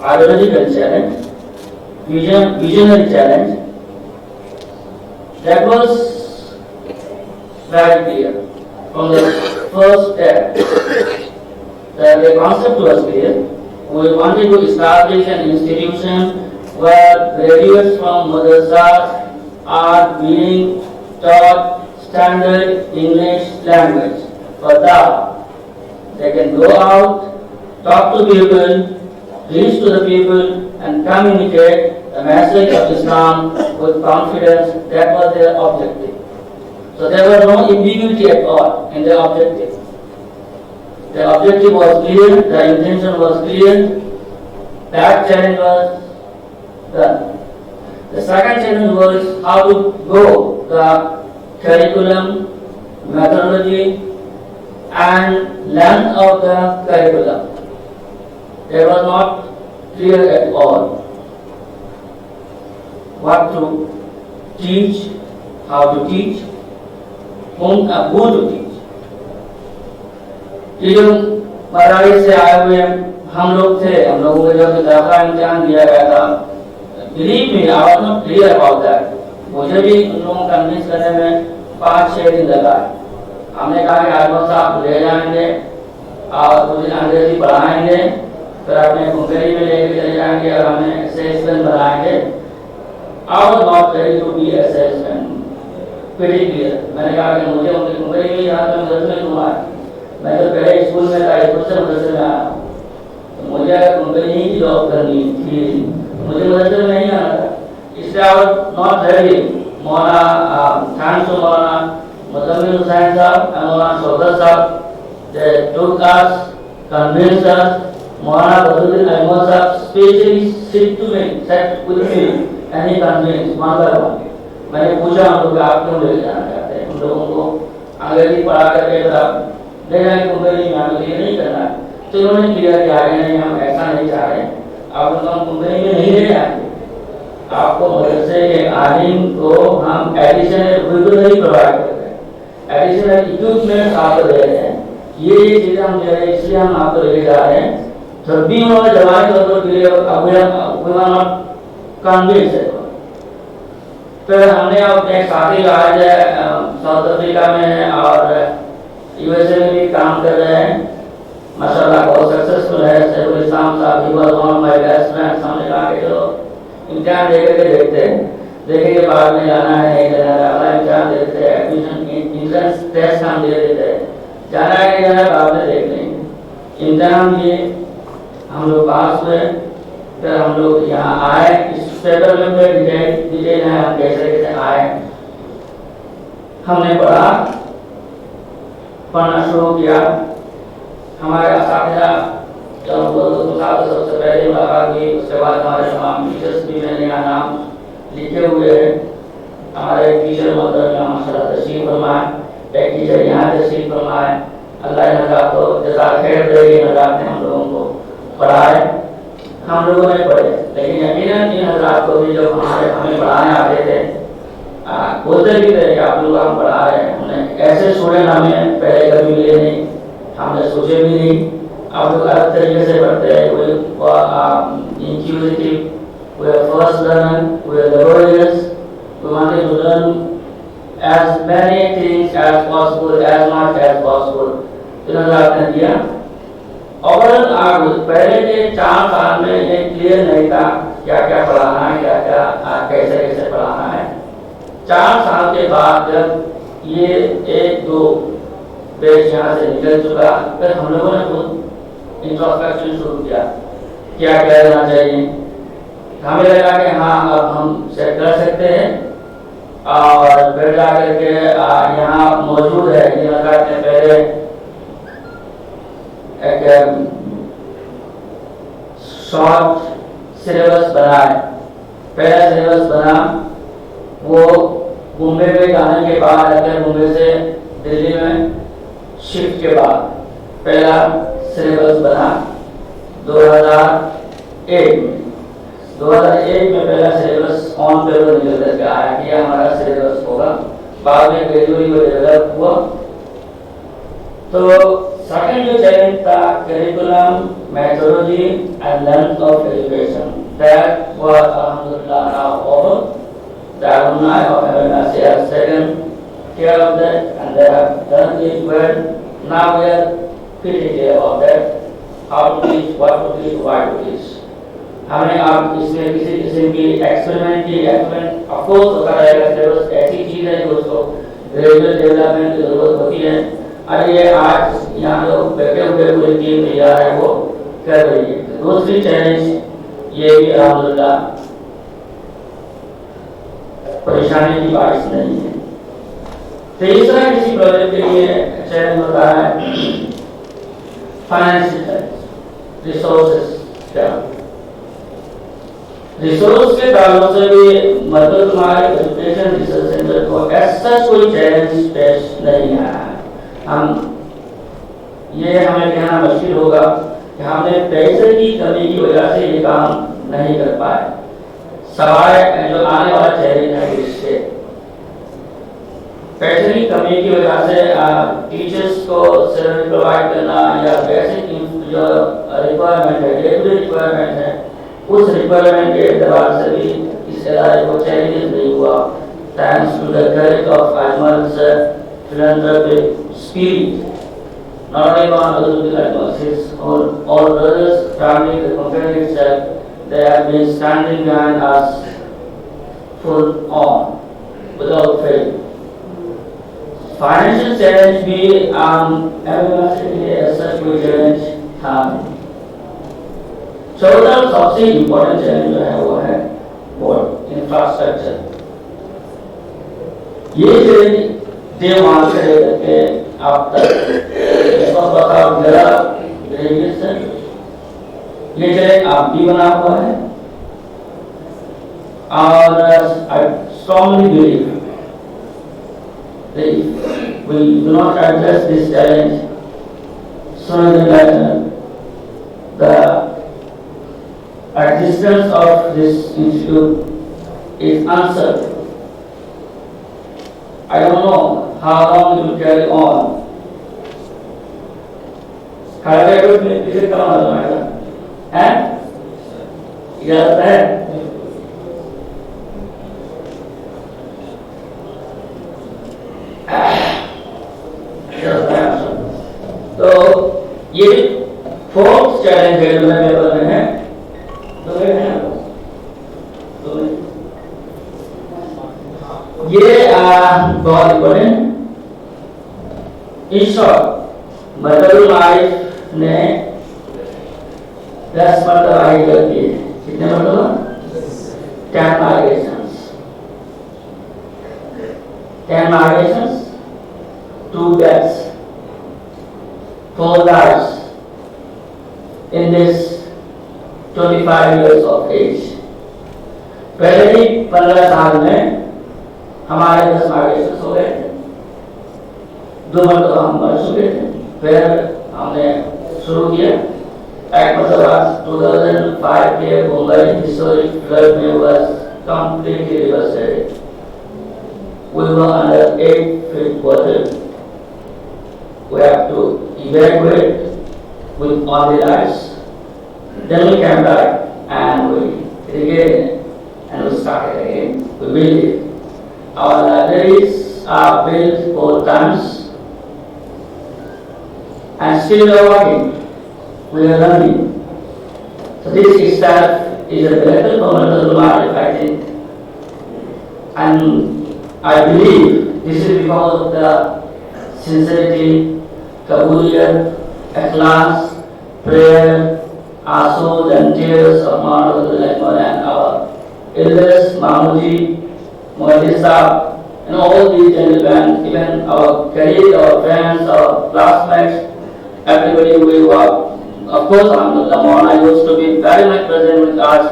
ideological challenge, visionary challenge. That was very clear from the first step. The concept was clear. We wanted to establish an institution where graduates from madrasas are being taught standard English language. For that, they can go out, talk to people, reach to the people, and communicate the message of Islam with confidence. That was their objective. So there was no ambiguity at all in their objective. The objective was clear, the intention was clear, that challenge was done. The second challenge was how to go the curriculum, methodology and length of the curriculum. That was not clear at all. What to teach, how to teach, whom to teach. ये जो मराठी से आए हुए हम लोग थे, हम लोगों को जब दाखिला इम्तिहान दिया गया था, believe me, I was not clear about that. मुझे भी उन लोगों को कन्विंस करने में 5-6 दिन लगा। हमने कहा कि आजमल साहब ले जाएंगे और कुछ दिन अंग्रेजी पढ़ाएंगे, फिर अपने मुंबई में लेके चले जाएंगे और हमें सेल्समैन बनाएंगे। I was not ready to be a salesman. Pretty clear. मैंने कहा कि मुझे उनकी मुंबई में यहाँ पे मदरसे में घुमा है। मैं तो पहले स्कूल में था, स्कूल से मदरसे में आया। तो मुझे अगर मुंबई की जॉब करनी थी, मुझे मदरसे में नहीं आना था। इसलिए I was not ready. Maulana thanks to मौलाना मुज़म्मिल हुसैन साहब and मौलाना शौकत साहब, they took us, convinced us. मौलाना बदरुद्दीन अहमद साहब specially sat with me and he convinced one by one. मैंने पूछा हम लोग आप क्यों ले जाना चाहते हैं, उन लोगों को अंग्रेजी पढ़ा करके ले जाए मुंबई में, हमें ये नहीं करना है। तो उन्होंने क्लियर किया कि नहीं, हम ऐसा नहीं चाह रहे, आप लोग मुंबई में नहीं ले जाएंगे, आपको मदरसे के आलिम को हम एडिशनल बिल्कुल नहीं प्रोवाइड करते, एडिशनल इक्विपमेंट आपको दे रहे हैं, ये चीज़ें हम दे रहे हैं, इसलिए हम आपको ले जा रहे हैं। तब भी उन्होंने जवाब तौर पर कन्विंस। फिर हमने अपने साथी आज साउथ अफ्रीका में और यूएसए में भी काम कर रहे हैं, माशाल्लाह बहुत सक्सेसफुल है। सैफुल इस्लाम साहब, he was one of my best friends. हमने कहा कि चलो इम्तिहान दे करके देखते के बाद में जाना है नहीं जाना है, अगला इम्तिहान दे देते हैं, एडमिशन एंट्रेंस टेस्ट हम दे देते हैं, जाना है नहीं जाना है बाद में देख लेंगे। इम्तिहान दिए, हम लोग पास हुए, फिर हम लोग यहाँ आए। इस पेपर में डिटेल है हम कैसे आए। हमने पढ़ना शुरू किया। हमारे असातिज़ा सबसे पहले मुलाकात हुई, उसके बाद हमारे तमाम टीचर्स भी मैंने यहाँ नाम लिखे हुए हैं। हमारे टीचर मोहतरम माशाल्लाह तशरीफ फरमाए, एक टीचर यहाँ तशरीफ फरमाए, अल्लाह नजात को जज़ा खैर दे, नजात ने हम लोगों को पढ़ाए, हम लोगों ने पढ़े। लेकिन यकीनन इन हज़रात को भी जब हमें पढ़ाने आते थे, बोलते भी थे कि आप लोग हम पढ़ा रहे हैं, हमने ऐसे स्टूडेंट हमें पहले कभी मिले नहीं, हमने सोचे भी नहीं। आप लोग अलग तरीके से पढ़ते हैं, inquisitive, we are first learner, we are laborious, we wanted to learn as many things as possible, as much as possible. तो आपने दिया। और पहले के 4 साल में ये क्लियर नहीं था क्या क्या पढ़ाना है, क्या क्या कैसे कैसे पढ़ाना है। 4 साल के बाद जब ये 1-2 बैच यहाँ से निकल चुका, फिर हम लोगों ने खुद इंट्रोस्पेक्शन शुरू किया, क्या क्या करना चाहिए। हमें लगा कि हाँ अब हम सेट कर सकते हैं, और फिर जा करके यहाँ मौजूद है ये लगाते हैं। पहले एक शॉर्ट सिलेबस बनाए, पहला सिलेबस बना, वो मुंबई में जाने के बाद, अगर मुंबई से दिल्ली में शिफ्ट के बाद पहला सिलेबस बना 2001 में। 2001 में पहला सिलेबस ऑन पेपर निकल करके आया कि हमारा सिलेबस होगा। बाद में ग्रेजुअली वो डेवलप हुआ। तो सेकंड जो चैलेंज था, curriculum, methodology and length of education, that was alhamdulillah now over. The alumni of MMERC have taken care of that and they have done it well. Now we are pretty clear about that, how to teach, what to teach, why to teach. हमने आप इसमें किसी किस्म की experiment of course होता रहेगा। Syllabus ऐसी चीज़ है जो उसको ग्रेजुअल डेवलपमेंट की जरूरत होती है, और ये आज यहाँ जो बैठे हुए पूरी टीम तैयार है वो कर रही है। दूसरी चैलेंज ये भी अल्हम्दुलिल्लाह परेशानी की बात नहीं है। तीसरा किसी प्रोजेक्ट के लिए चैलेंज होता है फाइनेंशियल रिसोर्सेस रिसोर्स के कारण से भी मतलब हमारे एजुकेशन रिसर्च सेंटर को ऐसा कोई चैलेंज पेश नहीं आया है। हम ये हमें कहना मुश्किल होगा कि हमने पैसे की कमी की वजह से ये काम नहीं कर पाए। सवाल जो आने वाला चैलेंज है इससे पैसे की कमी की वजह से टीचर्स को सैलरी प्रोवाइड करना या बेसिक जो रिक्वायरमेंट है, डेली रिक्वायरमेंट है, उस रिक्वायरमेंट के एतबार से भी इस इदारे को चैलेंजेस नहीं हुआ। Thanks to the courage of Ahmad's philanthropic spirit, not only on his all brothers, family, the company itself, they have been standing behind us full on, without fail. Financial challenge भी MMERC के लिए ऐसा कोई challenge था। चौथा सबसे important challenge जो है वो है इंफ्रास्ट्रक्चर। ये चैलेंज देवान से लेकर के अब तक ग्रेजुएशन ये चैलेंज आप भी बना हुआ है और I strongly believe if we do not address this challenge sooner than later, the existence of this institute is uncertain. I don't know how long it will carry on. Carry on में किसे काम आता है? याद है? तो ये fourth challenge है जो मेरे पेपर में है, ये बहुत इम्पोर्टेंट। इन शॉर्ट मदरुल मारिफ ने 10 मरतबा हिजरत की। कितने मरतबा? 10 migrations, 10 migrations, 2 deaths, 4 lives in this 25 years of age. पहले ही 15 साल में हमारे 10 माइग्रेशंस हो गए थे, 2 मरतबा हम मर चुके थे। फिर हमने शुरू किया एक मरतबा 2005 के मुंबई हिस्टोरिक फ्लड में was completely devastated. We were under 8 feet water. We have to evacuate with all the lights. Then we came back and we irrigated and we started again. We built it. Our libraries are built 4 times and still we are working. We are learning. So this itself is a miracle for Madni, I think. And I believe this is because of the sincerity, kabuliyat, ikhlas, prayer, souls and tears of Madni and our elders, Mahmoodji, Muhammad Sahab, and all these gentlemen, even our colleagues, our friends, our classmates, everybody we were. Of course, Ulama used to be very much present with us.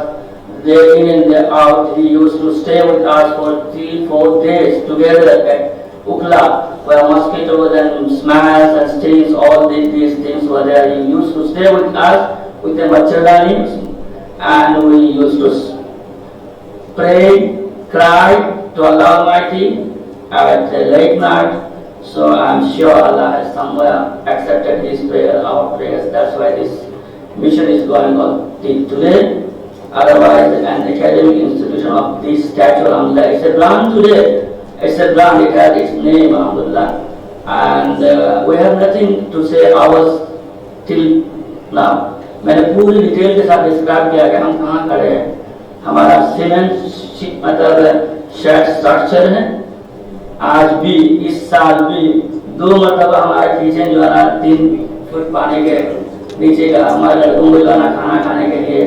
Day in and day out, he used to stay with us for 3-4 days together at Ukla, where mosquitoes and smells and stings, all these things were there. He used to stay with us with the machardani, and we used to pray, cry to Allah Almighty at late night. So I'm sure Allah has somewhere accepted his prayer, our prayers. That's why this mission is going on till today. Otherwise, an academic institution of this stature, alhamdulillah, it's a brand today. It's a brand, it has its name, alhamdulillah. And we have nothing to say ours till now. मैंने पूरी detail के साथ describe किया कि हम कहाँ खड़े हैं। हमारा सीमेंट मतलब शेड स्ट्रक्चर है। आज भी इस साल भी 2 मरतबा हमारे किचन जो है ना 3 फुट पानी के नीचे का हमारे लड़कों को जो है ना खाना खाने के लिए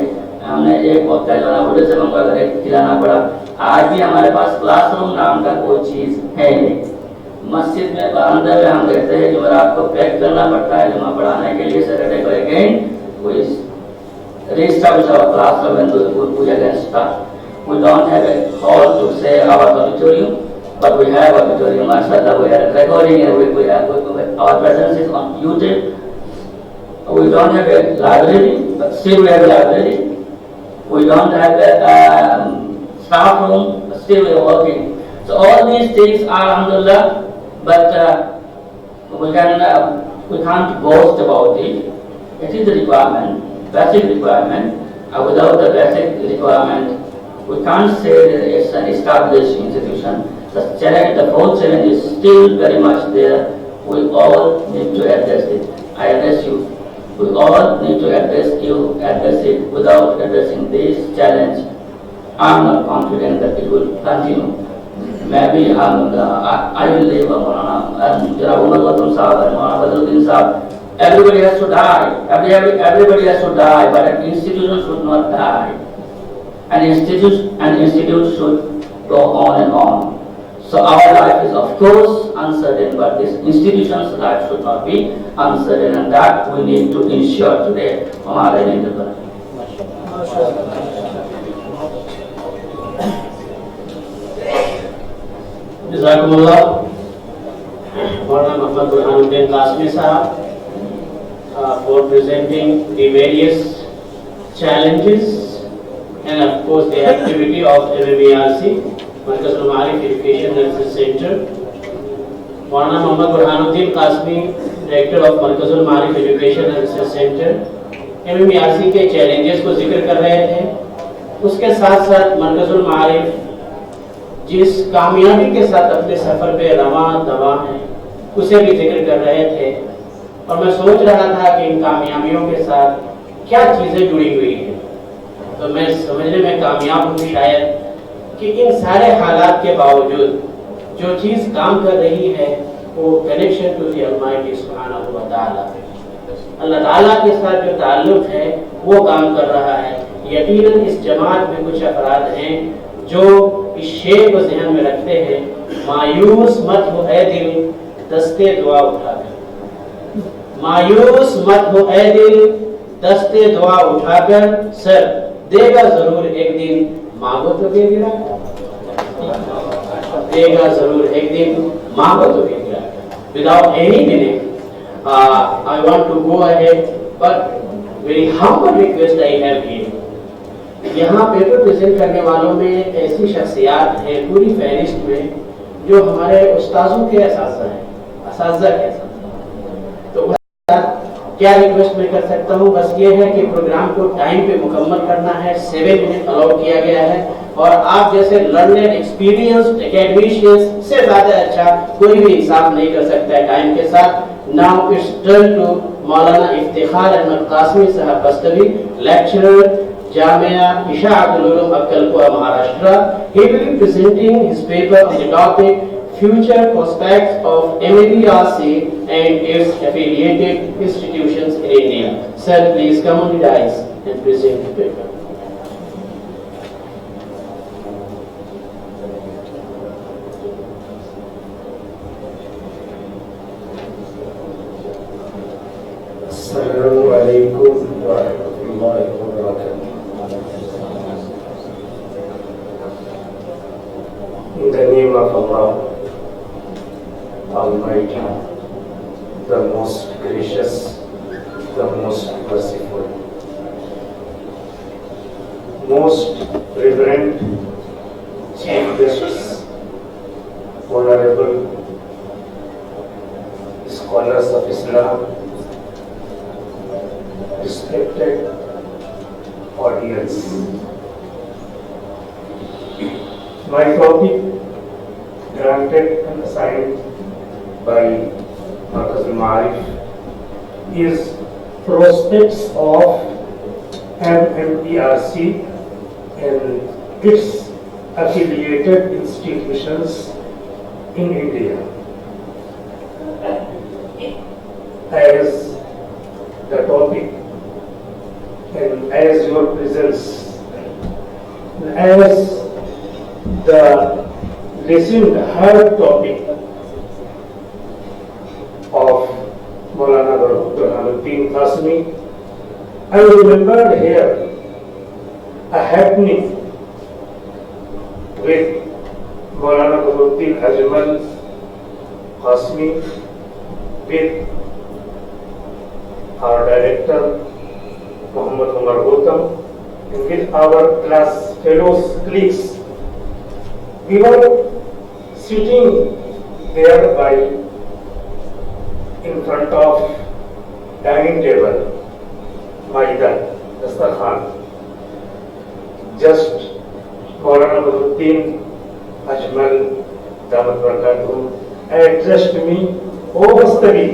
हमने एक वक्त जो है होटल से मंगवा कर खिलाना पड़ा। आज भी हमारे पास क्लासरूम नाम का कोई चीज है नहीं। मस्जिद में बरामदे में हम कहते हैं कि रात को पैक करना पड़ता है जुमा पढ़ाने के लिए सैटरडे को again we reestablish our classroom and we again start. We don't have a hall to say our auditorium, but we have auditorium. Mashallah, we are recording and our presence is on YouTube. We don't have a library, but still we have a library. We don't have a staff room, but still we are working. So all these things are alhamdulillah, but we can't boast about it. It is a requirement, basic requirement. Without the basic requirement, we can't say that it's an established institution. The challenge, the fourth challenge is still very much there. We all need to address it. I address you. We all need to address it. Without addressing this challenge, I'm not confident that it will continue. Maybe I will leave Umar Gautam Sahab and Maulana Badruddin Sahab. Everybody has to die. Everybody has to die, but an institution should not die. An institute should go on and on. So our life is of course uncertain, but this institution's life should not be uncertain, and that we need to ensure today. Jazakumullah, Maulana Muhammad Burhanuddin Qasmi Sahab, for presenting the various challenges and of course the activity of MMERC, Markazul Ma'arif Education and Research Center. Maulana Muhammad Burhanuddin Qasmi, Director of Markazul Ma'arif Education and Research Center, MMERC के challenges को जिक्र कर रहे थे. उसके साथ साथ मरकजुल मारिफ जिस कामयाबी के साथ अपने सफर पे रवा दवा है उसे भी जिक्र कर रहे थे. और मैं सोच रहा था कि इन कामयाबियों के साथ क्या चीजें जुड़ी हुई हैं, तो मैं समझने में कामयाब हूँ शायद कि इन सारे हालात के बावजूद जो चीज काम कर रही है वो कनेक्शन टू द अलमाइटी सुब्हानहू व तआला, अल्लाह ताला के साथ जो ताल्लुक है वो काम कर रहा है. यकीनन इस जमात में कुछ अफराद हैं जो इस शेर को ज़हन में रखते हैं, मायूस मत हो ऐ दिल दस्ते दुआ उठाकर, मायूस मत हो ऐ दिल दस्ते दुआ उठाकर, सर देगा जरूर एक दिन, मांगो तो गिरा, देगा जरूर एक दिन, मांगो तो गिरा. Without any delay, I want to go ahead, but very humble request I have here. यहाँ पेपर प्रेजेंट करने वालों में ऐसी शख्सियात हैं पूरी फहरिस्त में जो हमारे उस्ताजों के असातिज़ा हैं, असातिज़ा के असातिज़ा. तो क्या रिक्वेस्ट मैं कर सकता हूँ, बस ये है कि प्रोग्राम को टाइम पे मुकम्मल करना है. 7 मिनट अलाउ किया गया है और आप जैसे लर्नेड एक्सपीरियंस्ड एकेडमिशियंस से ज़्यादा अच्छा कोई भी इंसाफ नहीं कर सकता है टाइम के साथ. नाउ इट्स टर्न टू मौलाना इफ्तिखार अहमद कासमी साहब Bastavi, lecturer Jamiat Isha'atul Ulum Akkalpura, Maharashtra. He will be presenting his paper on the topic Future Prospects of MMERC and its affiliated institutions in India. Sir, please come on the dais and present the paper. Assalamu alaikum wa rahmatullahi wa barakatuh. In the name of Allah, Almighty, the most gracious, the most merciful, most reverend Chief Justice, Honorable Scholars of Islam, respected audience. My topic, granted and assigned by Markazul Ma'arif, is prospects of MMERC and its affiliated institutions in India. As the topic and as your presence, as the listened heard topic Burhanuddin Qasmi. I remembered here a happening with Maulana Burhanuddin Ajmal Qasmi, with our director Muhammad Umar Gautam, and with our class fellows, colleagues. We were sitting there by in front of dining table, Maidan, Dastarkhan. Just Maulana Burhanuddin Ajmal Damat Barakatuh addressed me, "O Mustafi,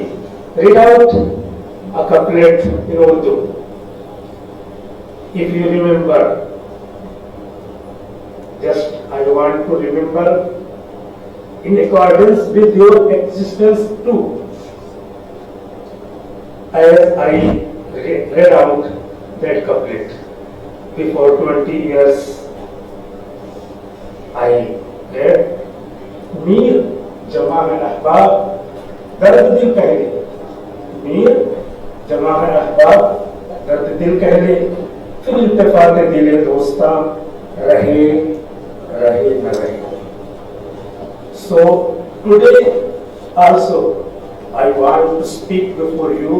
read out a couplet in Urdu." If you remember, just I want to remember in accordance with your existence too. As I read out that couplet, before 20 years, I read, "Mir जमा है अहबाब दर्द दिल कहले, मीर जमा है अहबाब दर्द दिल कहले, फिर इत्तेफाक दिले दोस्ता रहे रहे न रहे." So today also I want to speak before you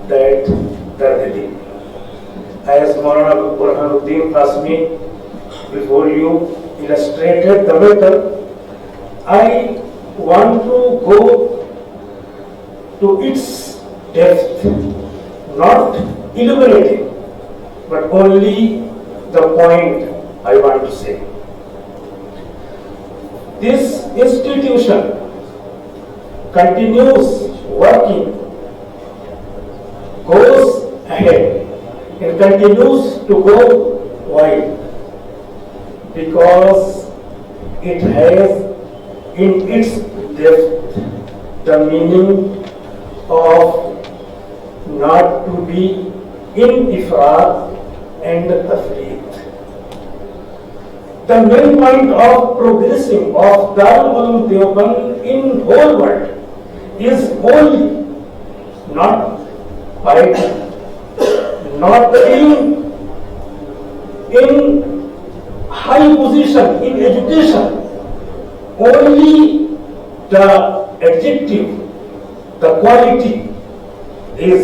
that dard dil, as Maulana Burhanuddin Qasmi before you illustrated the matter. I want to go to its depth, not elaborating, but only the point I want to say. This institution continues working, goes ahead, and continues to go wide because it has in its depth the meaning of not to be in ifrat and tafreet. The main point of progressing of Darul Uloom Deoband in whole world is only not piety, not being in high position in education. Only the adjective, the quality is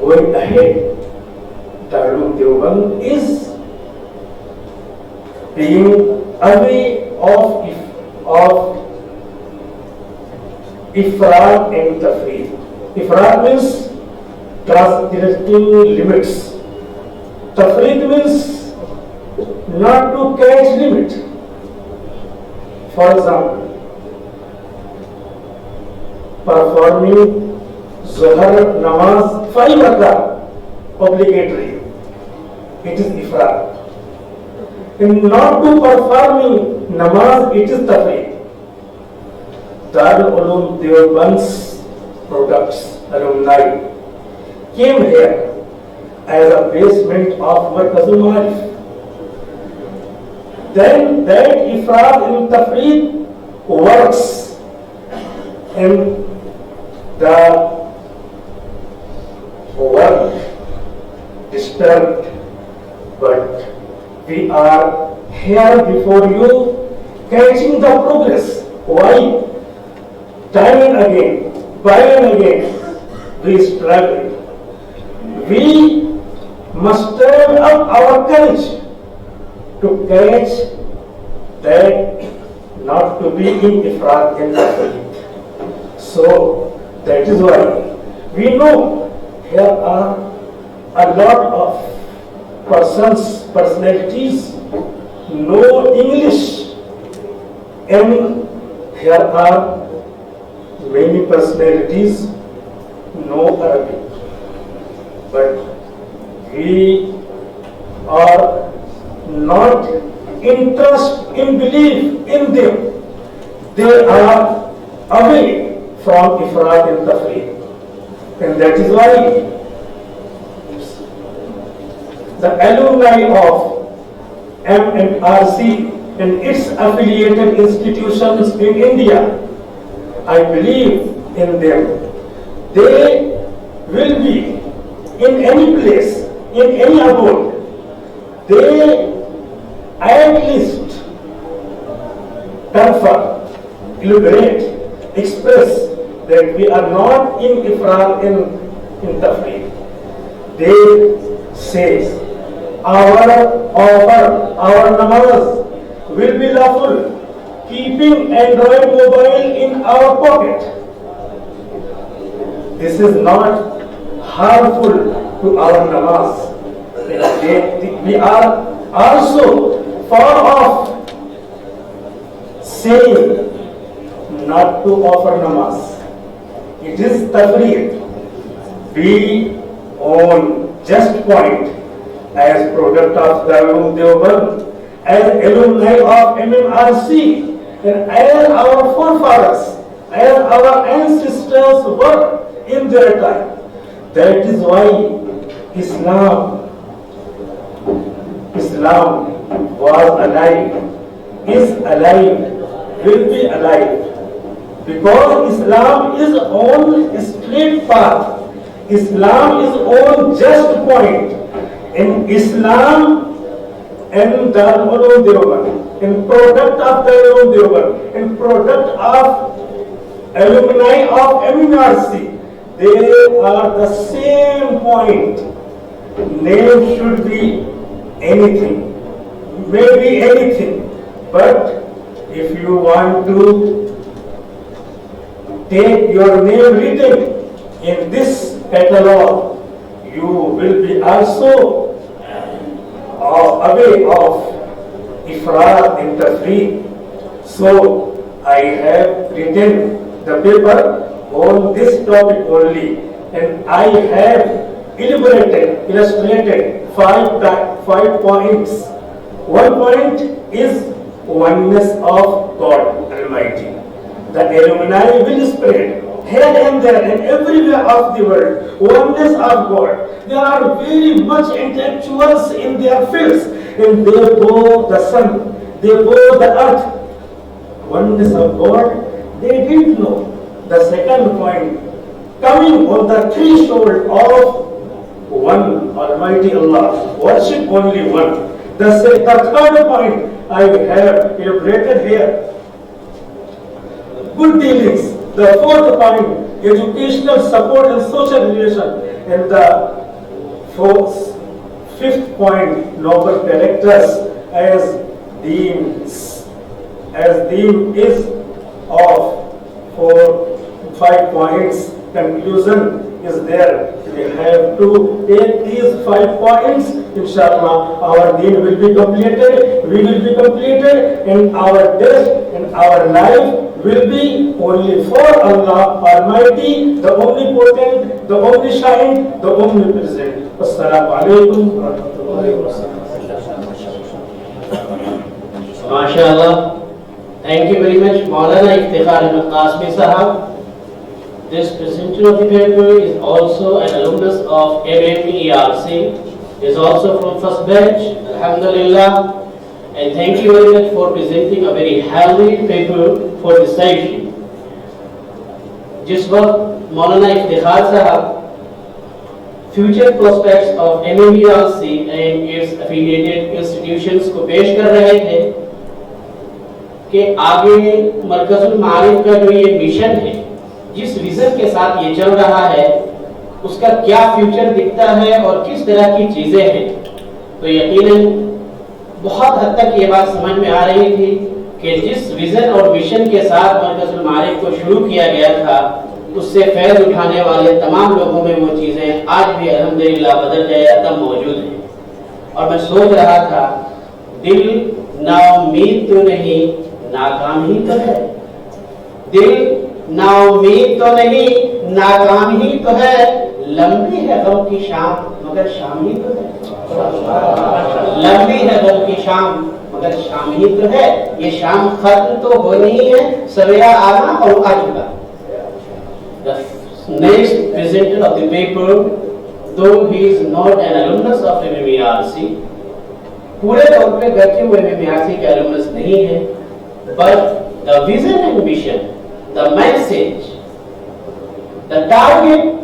going ahead. Darul Uloom Deoband is being away of ifrat and tafreet. Ifrat means transgressing limits. Tafreet means not to catch limit. For example, performing Zohar namaz 5 rakat obligatory, it is ifrat. And not to performing namaz, it is tafreet. Darul Uloom Deoband's products, alumni, came here as a basement of Markazul Maarif. Then that ifrat and tafreet works and the work disturbed, but we are here before you catching the progress. Why? Time and again, by and again, we struggle. We mustered up our courage to catch that not to be in ifrat and tafreet. So that is why we know here are a lot of personalities know English, and here are many personalities know Arabic, but we are not interested in belief in them. They are away from ifrat and tafreet, and that is why the alumni of MMERC and its affiliated institutions in India, I believe in them. they will be in any place, in any abode, they at least confirm, elaborate, express that we are not in ifrar in tafreed. They say our namaz will be lawful, keeping Android mobile in our pocket. This is not harmful to our namaz. We are also far off saying not to offer namaz. It is tafreed. We on just point as product of Darul Deoband, as alumni of MMERC, and as our forefathers, as our ancestors were in their time. That is why Islam was alive, is alive, will be alive. Because Islam is on straight path. Islam is on just point. In Islam and Darul Deoband, in product of Darul Deoband, in product of alumni of MMERC, they are the same point. Name should be anything, maybe anything, but if you want to take your name written in this catalog, you will be also away of ifrar and tafreed. So I have written the paper on this topic only, and I have illustrated five points. One point is oneness of God Almighty. The alumni will spread here and there and everywhere of the world. Oneness of God. They are very much intellectuals in their fields, and they bow the sun, they bow the earth. Oneness of God, they didn't know. The second point, coming on the threshold of one Almighty Allah, worship only one. The third point I have elaborated here. Good dealings. The fourth point, educational support and social relation. And the fifth point, noble characters as deen is of 5 points. Conclusion is there. We have to take these 5 points. Inshallah, our deen will be completed. We will be completed, and our death and our life will be only for Allah Almighty, the Omnipotent, the Omniscient, the Omnipresent. Assalamu alaikum wa rahmatullahi wa barakatuh. MashaAllah. Thank you very much, Maulana Iftikhar Ahmed Qasmi Sahab. This presenter of the paper is also an alumnus of MMERC, is also from first batch, Alhamdulillah. And thank you very much for presenting a very healthy paper for this session. जिस वक्त मौलाना इफ्तिखार साहब future prospects of MMERC and it's affiliated institutions को पेश कर रहे थे कि आगे मरकजुल मारिफ का जो ये मिशन है, जिस विजन के साथ ये चल रहा है, उसका क्या फ्यूचर दिखता है और किस तरह की चीजें हैं, तो यकीनन बहुत हद तक ये बात समझ में आ रही थी कि जिस विजन और मिशन के साथ मरकजुल मारिफ को शुरू किया गया था, उससे फैज़ उठाने वाले तमाम लोगों में वो चीजें आज भी अल्हम्दुलिल्लाह बदल गए तब मौजूद हैं। और मैं सोच रहा था, दिल नाउम्मीद तो नहीं, नाकाम ही तो है। दिल नाउम्मीद तो नहीं, नाकाम ही तो है। लंबी है गम की शाम, मगर शाम ही तो है। लंबी है गम की शाम, मगर शाम ही तो है। ये शाम खत्म तो हो नहीं है, सवेरा आना और आ चुका। The next presenter of the paper, though he is not an alumnus of MMERC, पूरे तौर पे गए हुए MMERC के alumnus नहीं है, but the vision and mission, the message The target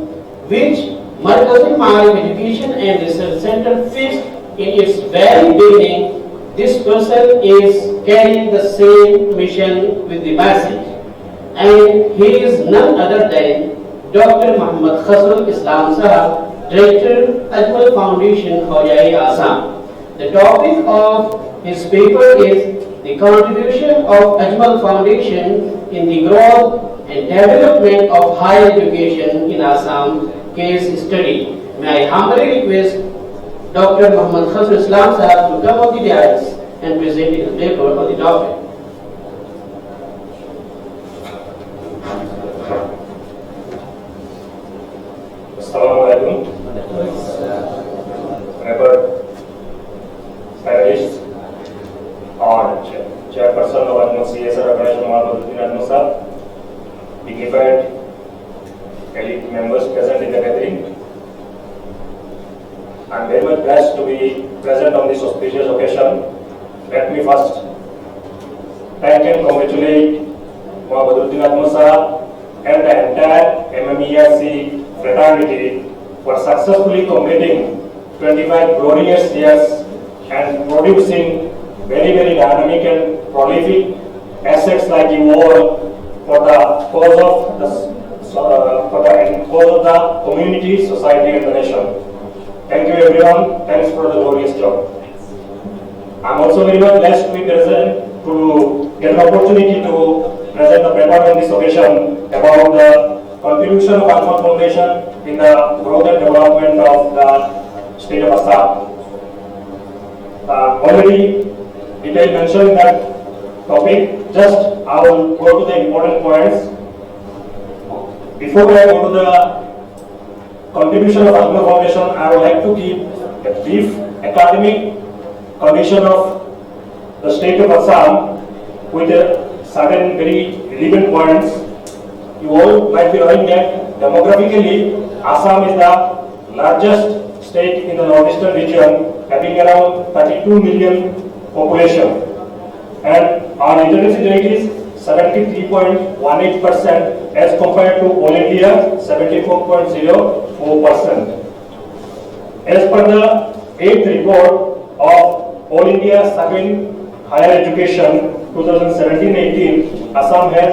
which Markazul Ma'arif Education and Research Center fixed in its very beginning, this person is carrying the same mission with the message, and he is none other than Dr. Muhammad Khasrul Islam Sahab, Director, Ajmal Foundation, Hojai, Assam. The topic of his paper is the contribution of Ajmal Foundation in the growth and development of higher education in Assam, case study. May I humbly request Dr. Muhammad Khasrul Islam Sahab to come on the dais and present his paper on the topic. Assalamualaikum. Honorable panelists and chairperson of Ajmal CSR Organization, dignified elite members present in the gathering. I am very much blessed to be present on this auspicious occasion. Let me first thank and congratulate Muhammaduddin Atmasa and the entire MMERC fraternity for successfully completing 25 glorious years and producing very dynamic and prolific assets like you all for the cause of the community, society and the nation. Thank you everyone. Thanks for the glorious job. I am also very much blessed to be present to get an opportunity to present the paper on this occasion about the contribution of Ajmal Foundation in the growth and development of the state of Assam. Already detailed mentioned that topic, just I will go to the important points. Before I go to the contribution of Ajmal Foundation, I would like to give a brief academic condition of the state of Assam with certain very relevant points. You all might be knowing that demographically, Assam is the largest state in the northeastern region, having around 32 million population, and our literacy rate is 73.18% as compared to all India 74.04%. As per the 8th report of All India Survey Higher Education 2017-18, Assam has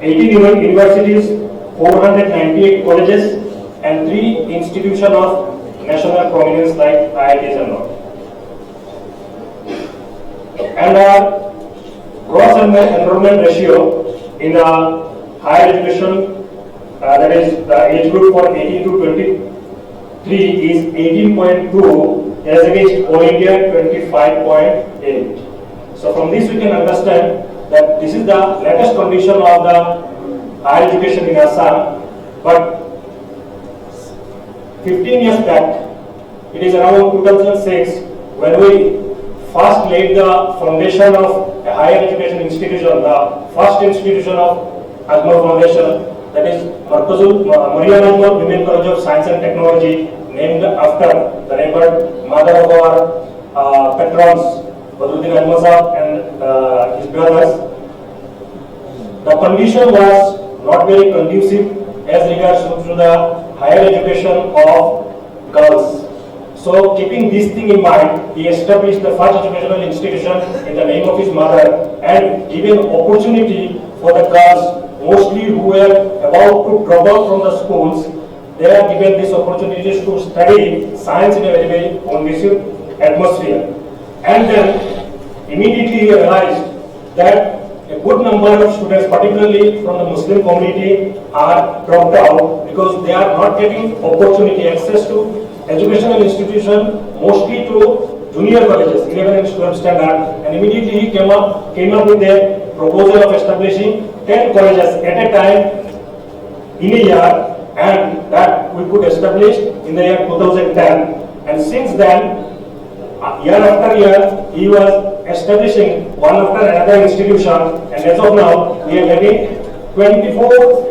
18 universities, 498 colleges, and 3 institutions of national prominence like IITs and all. And our gross enrollment ratio in the higher education, that is the age group for 18 to 23, is 18.2 as against all India 25.8. So from this we can understand that this is the latest condition of the higher education in Assam, but 15 years back, it is around 2006 when we first laid the foundation of a higher education institution, the first institution of Ajmal Foundation, that is Maryam Ajmal Women College of Science and Technology, named after the revered mother of our patrons, Badruddin Ajmal Sahab and his brothers. The condition was not very conducive as regards to the higher education of girls. So keeping this thing in mind, he established the first educational institution in the name of his mother and given opportunity for the girls, mostly who were about to drop out from the schools. They are given these opportunities to study science in a very conducive atmosphere. And then immediately he realized that a good number of students, particularly from the Muslim community, are dropped out because they are not getting opportunity, access to educational institution, mostly to junior colleges, 11 and 12 standard, and immediately he came up with a proposal of establishing 10 colleges at a time in a year, and that we could establish in the year 2010. And since then, year after year, he was establishing one after another institution, and as of now, we are having 24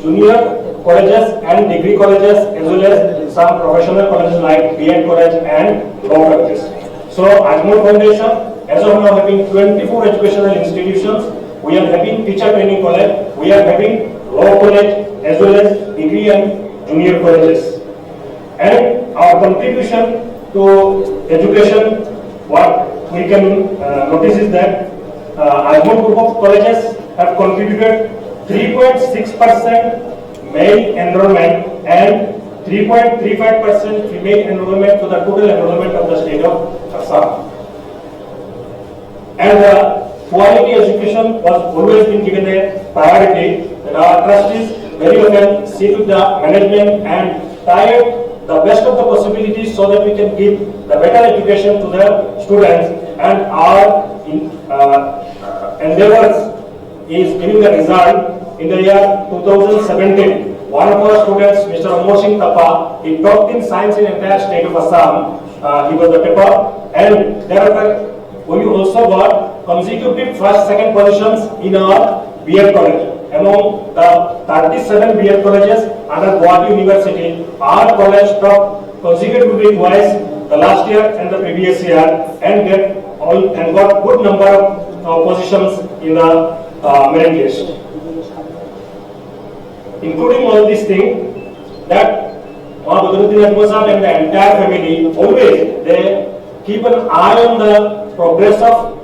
junior colleges and degree colleges, as well as some professional colleges like B.Ed college and law colleges. So Ajmal Foundation, as of now, having 24 educational institutions. We are having teacher training college. We are having law college, as well as degree and junior colleges. And our contribution to education, what we can notice is that Ajmal group of colleges have contributed 3.6% male enrollment and 3.35% female enrollment to the total enrollment of the state of Assam. And quality education was always been given a priority, that our trustees very often see to the management and tie the best of the possibilities so that we can give the better education to the students, and our endeavors is giving the result. In the year 2017, one of our students, Mr. Amor Singh Tapa, he topped in science in entire state of Assam. He was the topper, and thereafter we also got consecutive first, second positions in our B.Ed college. Among the 37 B.Ed colleges under Guwahati University, our college topped consecutively twice, the last year and the previous year, and got good number of positions in the merit list. Including all these things, that Badruddin Ahmad and the entire family always they keep an eye on the progress of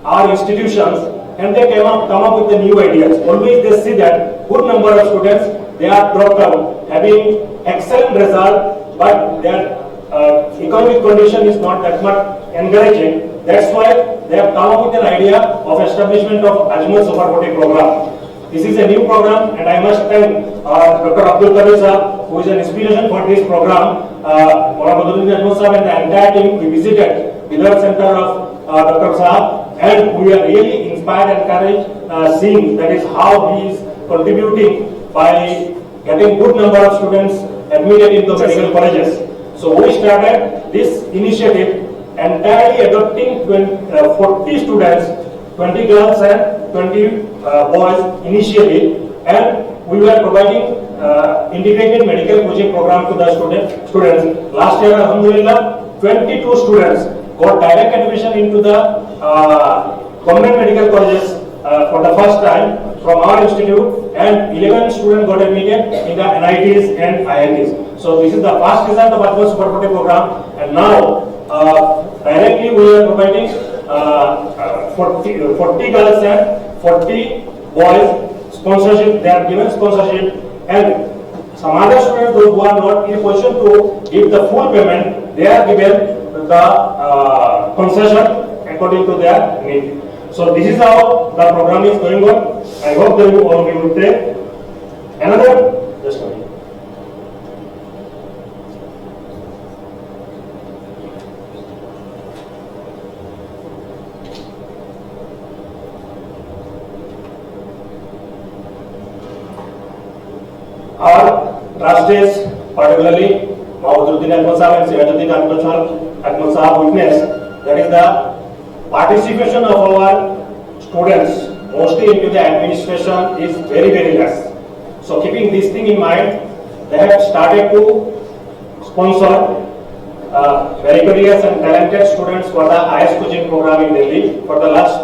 our institutions, and they come up with the new ideas. Always they see that good number of students they are dropped out, having excellent result, but their economic condition is not that much encouraging. That's why they have come up with an idea of establishment of Ajmal Super 40 program. This is a new program, and I must thank Dr. Abdul Kadir Sahab, who is an inspiration for this program. Badruddin Ahmad Sahab and the entire team, we visited the Research Center of Dr. Sahab, and we are really inspired and encouraged seeing that is how he is contributing by getting good number of students admitted into medical colleges. So we started this initiative entirely adopting 40 students, 20 girls and 20 boys initially, and we were providing integrated medical coaching program to the students. Last year, alhamdulillah, 22 students got direct admission into the government medical colleges for the first time from our institute, and 11 students got admitted in the NITs and IITs. So this is the first result of Ajmal Super 40 program, and now directly we are providing 40 girls and 40 boys sponsorship. They are given sponsorship, and some other students, those who are not in a position to give the full payment, they are given the concession according to their need. So this is how the program is going on. I hope that you all will take another. Just a minute. Our trustees, particularly Badruddin Ahmad Sahab and Sivajuddin Ahmad Sahab, witness that is the participation of our students mostly into the administration is very, very less. So keeping this thing in mind, they have started to sponsor meritorious and talented students for the highest coaching program in Delhi. For the last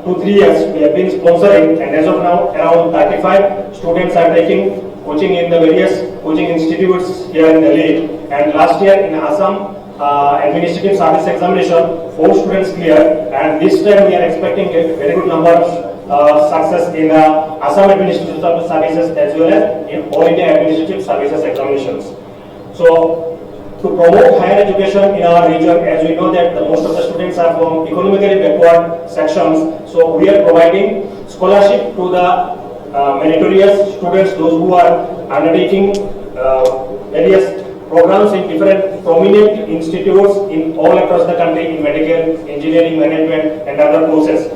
2-3 years, we have been sponsoring, and as of now, around 35 students are taking coaching in the various coaching institutes here in Delhi. And last year in Assam administrative service examination, 4 students cleared, and this time we are expecting a very good number of success in Assam administrative services as well as in all India administrative services examinations. So to promote higher education in our region, as we know that most of the students are from economically backward sections, so we are providing scholarship to the meritorious students, those who are undertaking various programs in different prominent institutes in all across the country in medical, engineering, management and other courses.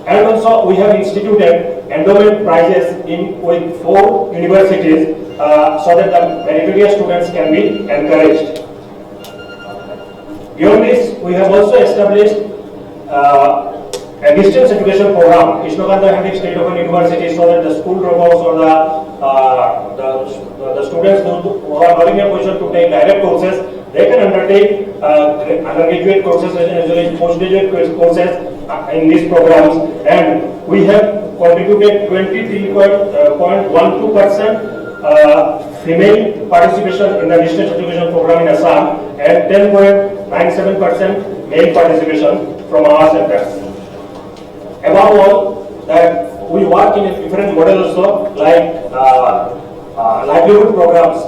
And also we have instituted endowment prizes with 4 universities so that the meritorious students can be encouraged. Beyond this, we have also established a distance education program, Krishnagandha Hind State Open University, so that the school dropouts or the students who are not in a position to take direct courses, they can undertake undergraduate courses as well as postgraduate courses in these programs. And we have contributed 23.12% female participation in the distance education program in Assam and 10.97% male participation from our center. Above all, that we work in a different model also, like livelihood programs.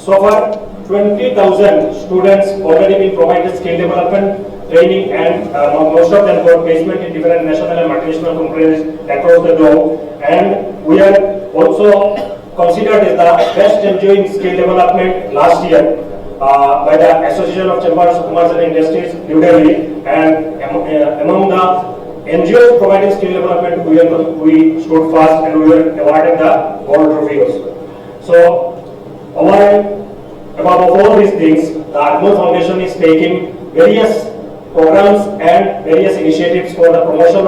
So far, 20,000 students already been provided skill development training, and most of them got placement in different national and multinational companies across the globe. And we are also considered as the best NGO in skill development last year by the Association of Chambers of Commerce and Industries, Jubilee, and among the NGOs providing skill development, we stood fast and we were awarded the gold trophy also. So, above all these things, the Ajmal Foundation is taking various programs and various initiatives for the promotion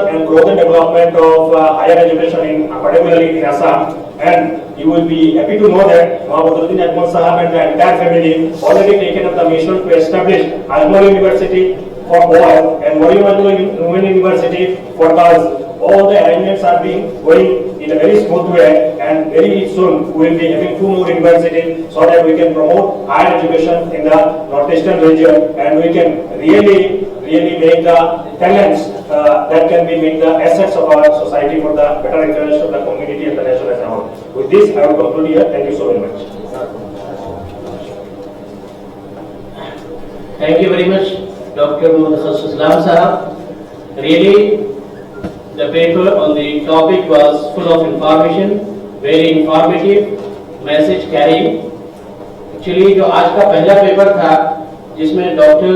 and growth and development of higher education, particularly in Assam. And you will be happy to know that Mahmoud Ajmal Sahab and the entire family already taken up the mission to establish Ajmal University for boys and Women University for girls. All the arrangements are being going in a very smooth way, and very soon we will be having 2 more universities so that we can promote higher education in the northeastern region, and we can really make the talents that can be make the assets of our society for the better interest of the community and the nation as a whole. With this, I will conclude here. Thank you so very much. Thank you very much, Dr. Muhammad Islam Sahab. Really, the paper on the topic was full of information, very informative, message carrying. Actually, जो आज का पहला paper था, जिसमें doctor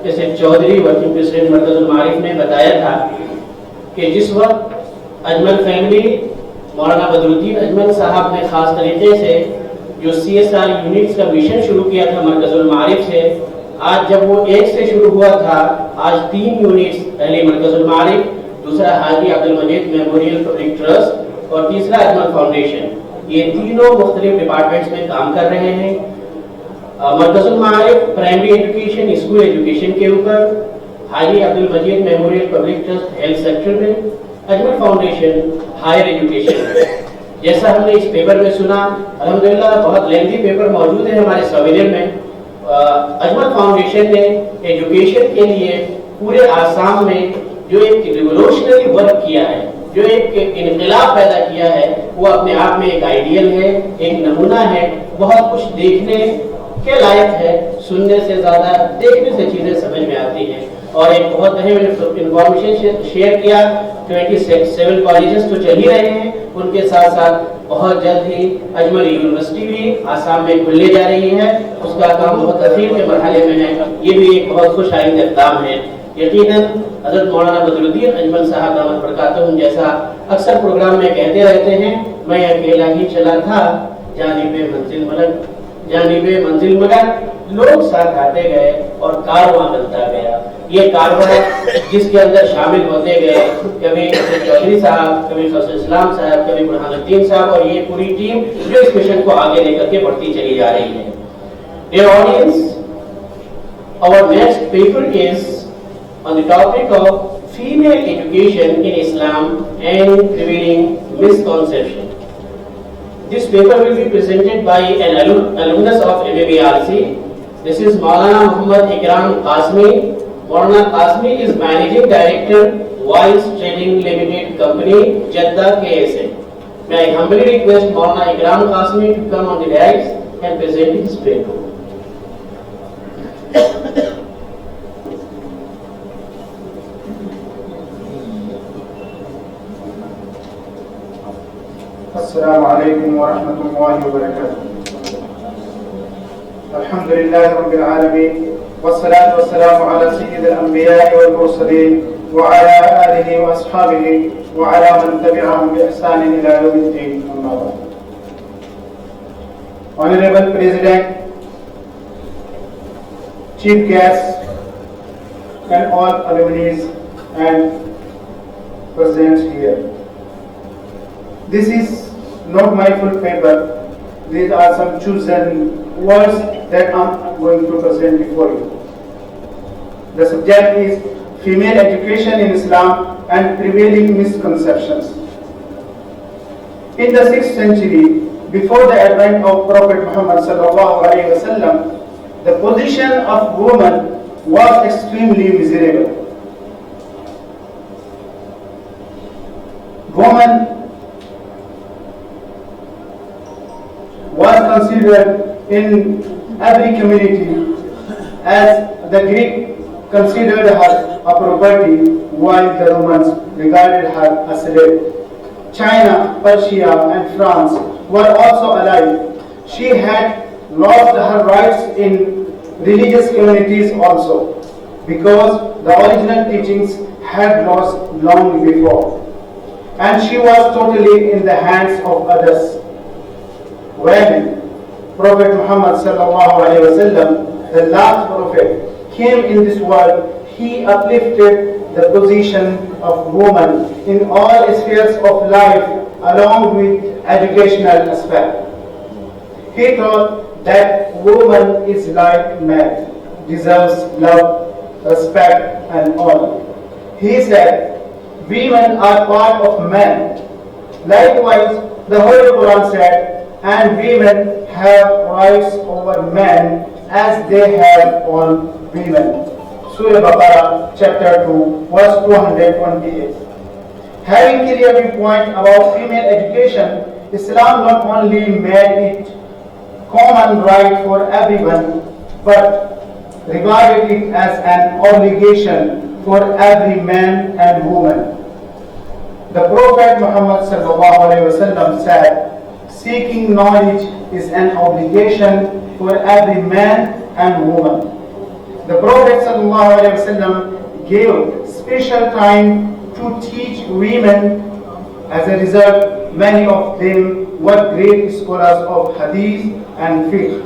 S H Chaudhary working president Markazul Maarif ने बताया था कि जिस वक्त अजमल फैमिली मौलाना बदरुद्दीन अजमल साहब ने खास तरीके से जो CSR यूनिट्स का मिशन शुरू किया था मरकजुल मारिफ से, आज जब वो एक से शुरू हुआ था, आज 3 यूनिट्स, पहले मरकजुल मारिफ, दूसरा हाजी Abdul Majid memorial public trust और तीसरा अजमल फाउंडेशन, ये तीनों मुख्तलिफ डिपार्टमेंट्स में काम कर रहे हैं। Markazul Maarif primary education, school education के ऊपर, Haji Abdul Majid memorial public trust health sector में, अजमल फाउंडेशन हायर एजुकेशन में। जैसा हमने इस पेपर में सुना, अल्हम्दुलिल्लाह बहुत लेंथी पेपर मौजूद है हमारे सवेलियर में। अजमल फाउंडेशन ने एजुकेशन के लिए पूरे आसाम में जो एक रिवोल्यूशनरी वर्क किया है, जो एक इनकलाब पैदा किया है, वो अपने आप में एक आइडियल है, एक नमूना है, बहुत कुछ देखने के लायक है, सुनने से ज्यादा देखने से चीजें समझ में आती हैं। और एक बहुत अहम इंफॉर्मेशन शेयर किया, 27 कॉलेजेस तो चल ही रहे हैं, उनके साथ साथ बहुत जल्द ही अजमल यूनिवर्सिटी भी आसाम में खुलने जा रही है, उसका काम बहुत अखीर के मरहले में है, ये भी एक बहुत खुश आइंद इक़दाम है। यकीनन हज़रत मौलाना बदरुद्दीन अजमल साहब दामत बरकातहुम जैसा अक्सर प्रोग्राम में कहते रहते हैं, मैं अकेला ही चला था, जानिबे मंजिल मलक, लोग साथ आते गए और कारवां बनता गया। ये कारवां जिसके अंदर शामिल होते गए, कभी चौधरी साहब, कभी खसूस इस्लाम साहब, कभी बुरहानुद्दीन साहब, और ये पूरी टीम जो इस मिशन को आगे लेकर के बढ़ती चली जा रही है। Dear audience, our next paper is on the topic of female education in Islam and prevailing misconception. This paper will be presented by an alumnus of MMERC. This is Maulana Muhammad Ikram Qasmi. Maulana Qasmi is Managing Director, Wise Trading Limited Company, Jeddah, KSA. May I humbly request Maulana Ikram Qasmi to come on the dais and present his paper. अस्सलामु अलैकुम व रहमतुल्लाहि व बरकातुहू। अल्हम्दुलिल्लाहि रब्बिल आलमीन वस्सलातु वस्सलामु अला सय्यिदिल अंबिया'i वल मुरसलीन व अला आलिहि व अस्हाबिहि व अला मन तबिअहुम बि ihsanin इला यौमिद्दीन, अम्मा बाद। Honorable President, Chief Guests, and all alumni and present here. This is not my full paper. These are some chosen words that I am going to present before you. The subject is female education in Islam and prevailing misconceptions. In the 6th century, before the advent of Prophet Muhammad sallallahu alaihi wasallam, the position of woman was extremely miserable. Woman was considered in every community as the Greek considered her a property, while the Romans regarded her as a slave. China, Persia, and France were also allied. She had lost her rights in religious communities also, because the original teachings had lost long before, and she was totally in the hands of others. When Prophet Muhammad sallallahu alaihi wasallam, the last prophet, came in this world, he uplifted the position of woman in all spheres of life along with educational aspect. He taught that woman is like man, deserves love, respect and honor. He said, women are part of man. Likewise, the Holy Quran said, and women have rights over men as they have on women. Surah Baqarah, chapter 2, verse 228. Having clear viewpoint about female education, Islam not only made it common right for everyone, but regarded it as an obligation for every man and woman. The Prophet Muhammad said, seeking knowledge is an obligation for every man and woman. The Prophet ﷺ gave special time to teach women. As a result, many of them were great scholars of hadith and fiqh.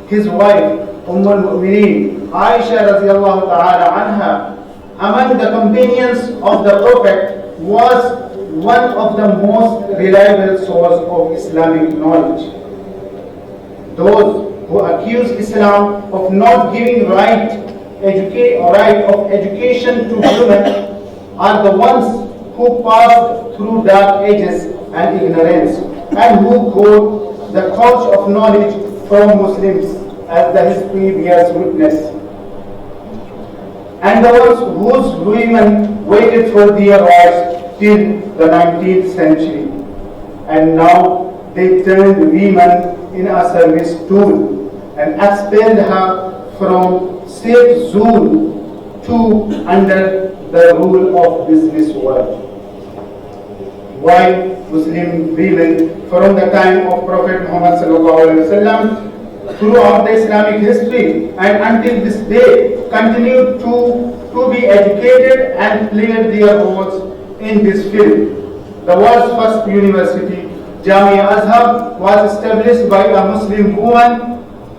His wife, al-Mu'mineen, Aisha radiallahu ta'ala anha, among the companions of the Prophet, was one of the most reliable sources of Islamic knowledge. Those who accuse Islam of not giving right of education to women are the ones who passed through dark ages and ignorance, and who got the torch of knowledge from Muslims, as the history bears witness, and the ones whose women waited for their rights till the 19th century, and now they turned women in a service tool and expelled her from safe zone to under the rule of business world. While Muslim women from the time of Prophet Muhammad ﷺ throughout the Islamic history and until this day continue to be educated and play their roles in this field. The world's first university, Jamiat, was established by a Muslim woman.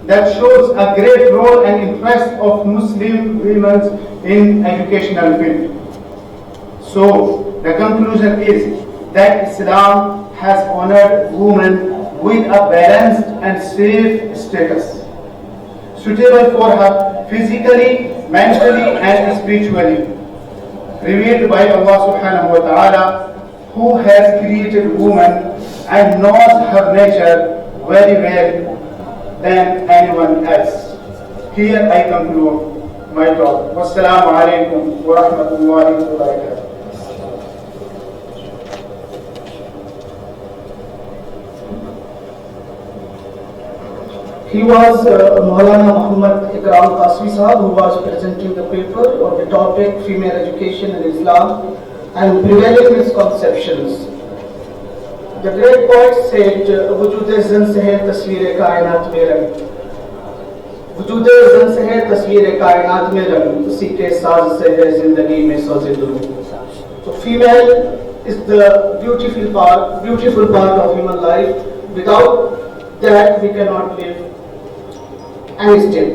That shows a great role and interest of Muslim women in educational field. So the conclusion is that Islam has honored women with a balanced and safe status, suitable for her physically, mentally and spiritually, revealed by Allah subhanahu wa ta'ala, who has created woman and knows her nature very well than anyone else. Here I conclude my talk. Wassalamu alaikum wa rahmatullahi wa barakatuh. He was Maulana Muhammad Ikram Qasmi Sahab, who was presenting the paper on the topic Female Education in Islam and Prevailing Misconceptions. The great poet said, "Wujude zan se hai tasveer kainat mein rang, wujude zan se hai tasveer kainat mein rang, usi ke saaz se hai zindagi mein soze durud." So female is the beautiful part of human life. Without that we cannot live any step.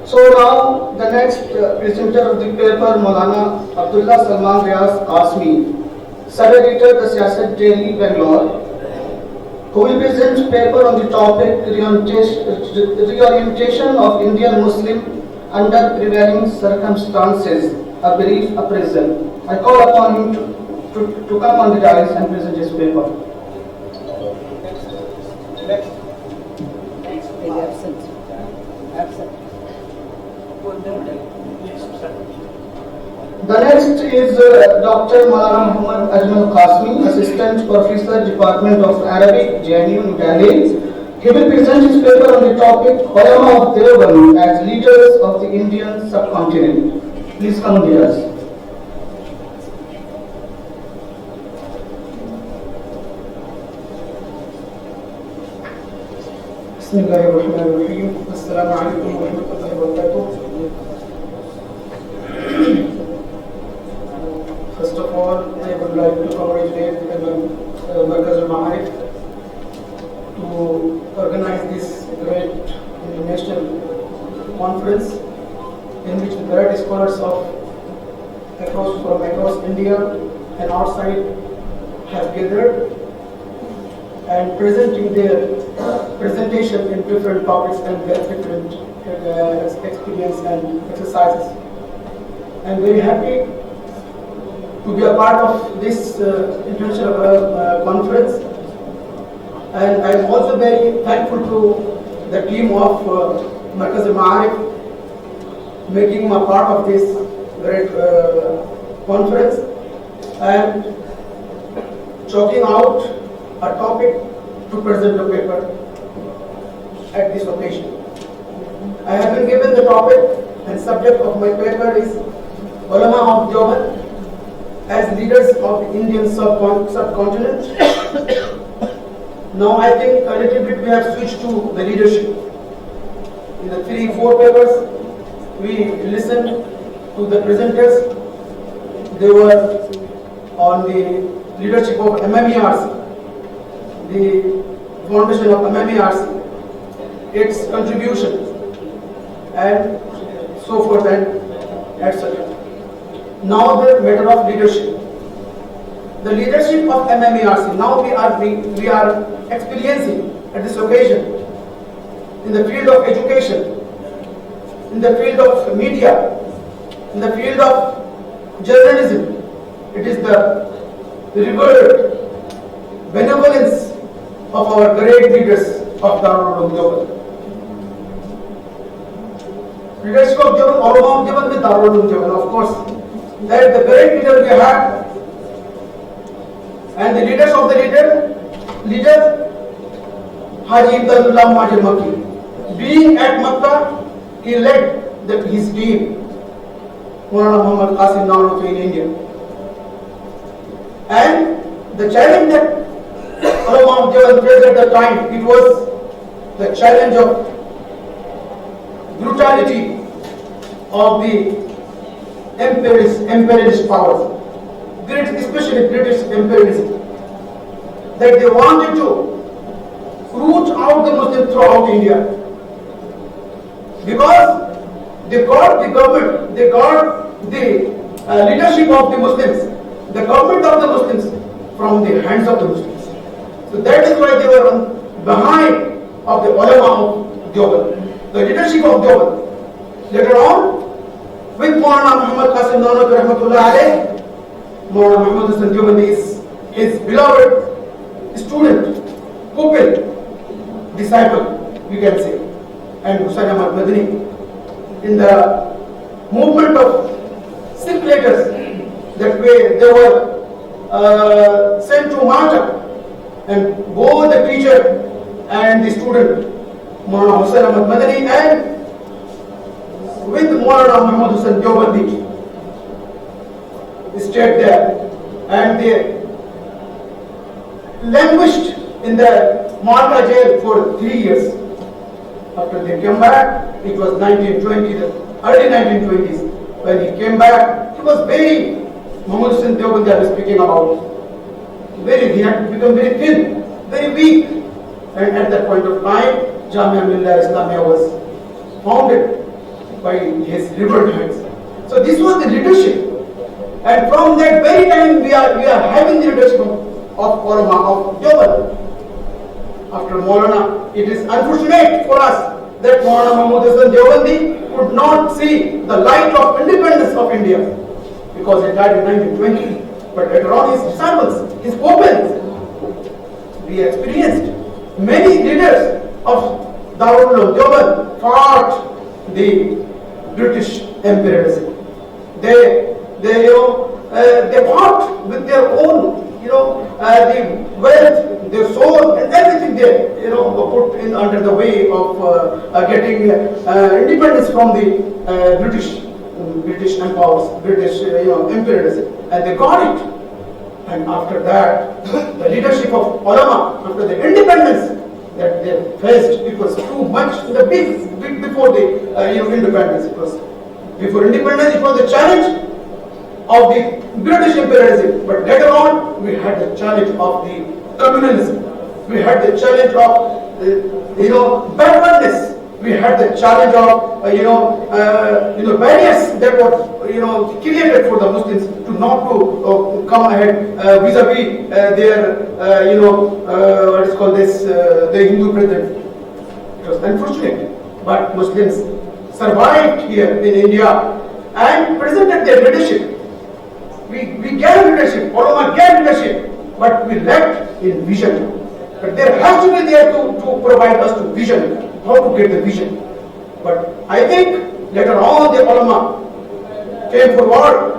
So now the next presenter of the paper, Maulana Abdullah Salman Riaz Qasmi, sub-editor the Siyasat Daily, Bangalore, who will present paper on the topic reorientation of Indian Muslim under prevailing circumstances a brief appraisal. I call upon him to come on the dais and present his paper. The next is Dr. Maulana Muhammad Ajmal Qasmi, Assistant Professor, Department of Arabic, JNU, New Delhi. He will present his paper on the topic Ulama of Deoband as leaders of the Indian subcontinent. Please come with us. Bismillahirrahmanirrahim. Assalamu alaikum wa rahmatullahi wa barakatuh. First of all, I would like to congratulate Markaz al-Ma'arif to organize this great international conference in which various scholars from across India and outside have gathered and presenting their presentation in different topics and their different experience and exercises. I am very happy to be a part of this international conference, and I am also very thankful to the team of Markaz al-Ma'arif making me a part of this great conference and chalking out a topic to present the paper at this occasion. I have been given the topic and subject of my paper is Ulama of Deoband as leaders of the Indian subcontinent. Now I think a little bit we have switched to the leadership. In the 3-4 papers we listened to the presenters. They were on the leadership of MMERC, the foundation of MMERC, its contribution and so forth and etc. Now the matter of leadership. The leadership of MMERC, now we are experiencing at this occasion in the field of education, in the field of media, in the field of journalism. It is the revered benevolence of our great leaders of Darul Uloom Deoband. Leadership of Deoband, Ulama of Deoband with Darul Uloom Deoband, of course. That the great leader we had, and the leaders of the leader Haji Abdullah Majid Makki. Being at Makkah, he led his team, Maulana Muhammad Qasim Nanotwi in India. And the challenge that Ulama of Deoband faced at the time, it was the challenge of brutality of the imperialist powers, especially British imperialism, that they wanted to root out the Muslims throughout India, because they got the government, they got the leadership of the Muslims, the government of the Muslims from the hands of the Muslims. So that is why they were behind of the Ulama of Deoband, the leadership of Deoband. Later on, with Maulana Muhammad Qasim Nanotwi rahmatullah alayh, Maulana Muhammad Hussain Deobandi is his beloved student, pupil, disciple, we can say, and Hussain Ahmad Madni. In the movement of Sikh letters, that way they were sent to Malta, and both the teacher and the student, Maulana Hussain Ahmad Madani, and with Maulana Muhammad Hussain Deobandi, stayed there, and they languished in the Malta jail for 3 years. After they came back, it was 1920, the early 1920s. When he came back, he was very, Muhammad Hussain Deobandi I was speaking about, he had become very thin, very weak. And at that point of time, Jamiat Islamia was founded by his revered hands. So this was the leadership. And from that very time, we are having the leadership of Ulama of Deoband. After Maulana, it is unfortunate for us that Maulana Muhammad Hussain Deobandi could not see the light of independence of India. because he died in 1920. But later on, his disciples, his pupils, we experienced many leaders of Darul Uloom Deoband fought the British imperialism. They fought with their own, the wealth, their soul, and everything they, were put in under the way of getting independence from the British empires, British, imperialism, and they got it. And after that, the leadership of Ulama, after the independence that they faced, it was too much. The big before the independence, it was before independence, it was the challenge of the British imperialism. But later on, we had the challenge of the communalism. We had the challenge of backwardness. We had the challenge of barriers that were created for the Muslims to not to come ahead vis-a-vis their what is called this the Hindu brethren. It was unfortunate, but Muslims survived here in India and presented their leadership. We gave leadership, Ulama gave leadership, but we lacked in vision. But there has to be there to provide us to vision, how to get the vision. But I think later on the Ulama came forward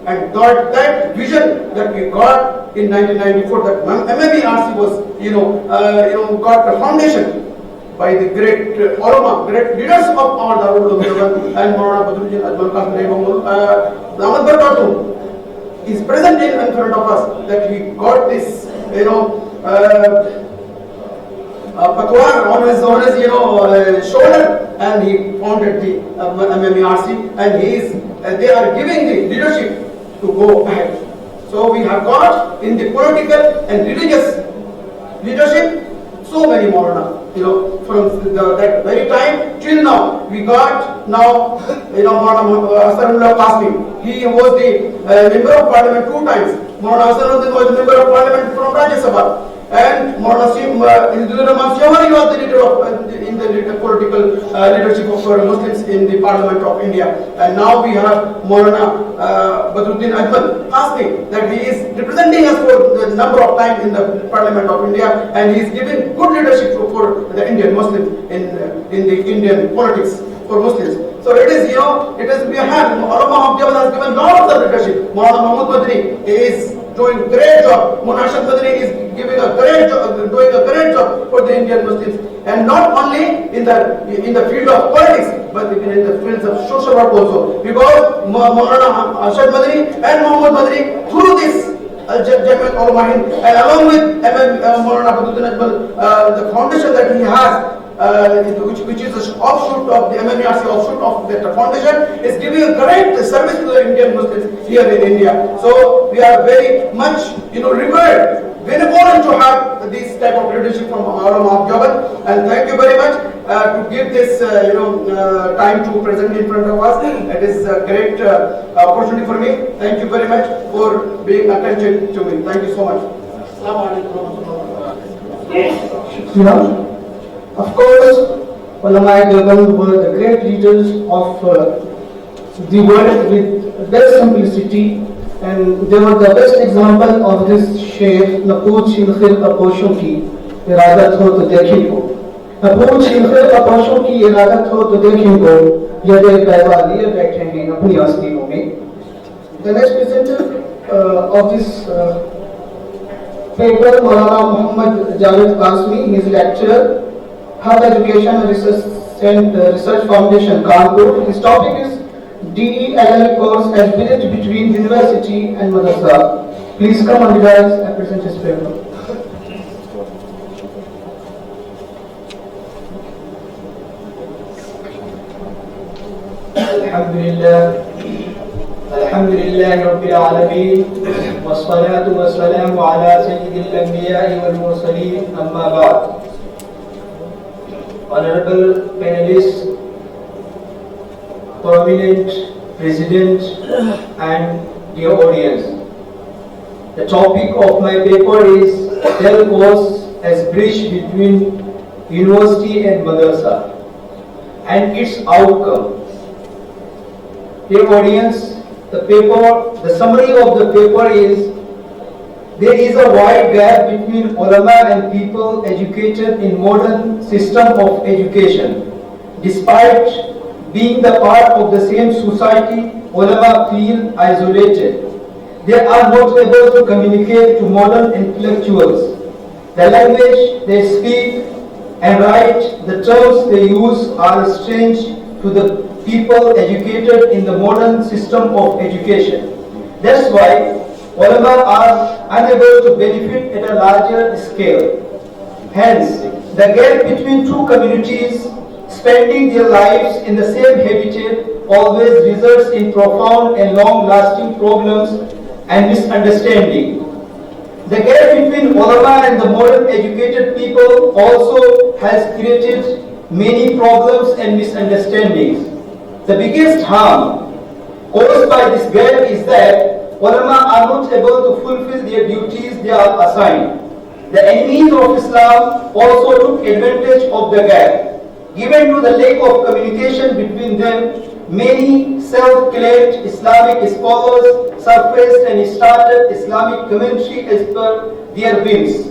and got that vision that we got in 1994, that MMERC was, got a foundation by the great Ulama, great leaders of our Darul Uloom Deoband and Maulana Badruddin Ajmal Qasim Ahmad Barkatu is present in front of us, that he got this, patwar on his shoulder, and he founded the MMERC, and they are giving the leadership to go ahead. So we have got in the political and religious leadership so many Maulana, from that very time till now. We got now, Maulana Qasmi. He was the member of parliament 2 times. Maulana Hasanuddin was member of parliament from Rajya Sabha. And Maulana Syamari was the leader of in the political leadership of Muslims in the Parliament of India. And now we have Maulana Badruddin Ajmal Qasmi, that he is representing us for the number of times in the Parliament of India, and he is giving good leadership for the Indian Muslims in the Indian politics for Muslims. So it is, we have Ulama of Deoband has given lots of leadership. Maulana Muhammad Madni is doing great job. Munashad Madni is giving a great job, doing a great job for the Indian Muslims, and not only in the field of politics, but even in the fields of social work also. Because Maulana Arshad Madni and Muhammad Madni, through this Jamiat Ulama Hind, and along with Maulana Badruddin Ajmal, the foundation that he has, which is an offshoot of the MMERC, offshoot of that foundation, is giving a great service to the Indian Muslims here in India. So we are very much, revered, very important to have this type of leadership from Ulama of Deoband. And thank you very much to give this, time to present in front of us. It is a great opportunity for me. Thank you very much for being attentive to me. Thank you so much. Of course, Ulama Deoband were the great leaders of the world with their simplicity, and they were the best example of this शेर न पूछ खिल अपोशों की इरादत हो तो देखी को, न पूछ खिल अपोशों की इरादत हो तो देखी को, यदि पैवा लिए बैठे हैं अपनी आस्तीनों में. The next presenter of this paper, Maulana Muhammad Javed Qasmi, he is lecturer, Health Education Research Foundation, Kanpur. His topic is DELL course as bridge between university and madrasa. Please come on, guys, and present his paper. Alhamdulillah Rabbil Alameen, wassalatu wassalamu ala sayyidil anbiya'i wal mursaleen, amma ba'd. Honorable panelists, prominent president, and dear audience. The topic of my paper is DELL course as bridge between university and madrasa and its outcome. Dear audience, the paper the summary of the paper is, there is a wide gap between ulama and people educated in modern system of education. Despite being the part of the same society, ulama feel isolated. They are not able to communicate to modern intellectuals. The language they speak and write, the terms they use are strange to the people educated in the modern system of education. That's why ulama are unable to benefit at a larger scale. Hence, the gap between two communities spending their lives in the same habitat always results in profound and long-lasting problems and misunderstanding. The gap between ulama and the modern educated people also has created many problems and misunderstandings. The biggest harm caused by this gap is that ulama are not able to fulfill their duties they are assigned. The enemies of Islam also took advantage of the gap. Given to the lack of communication between them, many self-claimed Islamic scholars surfaced and started Islamic commentary as per their whims.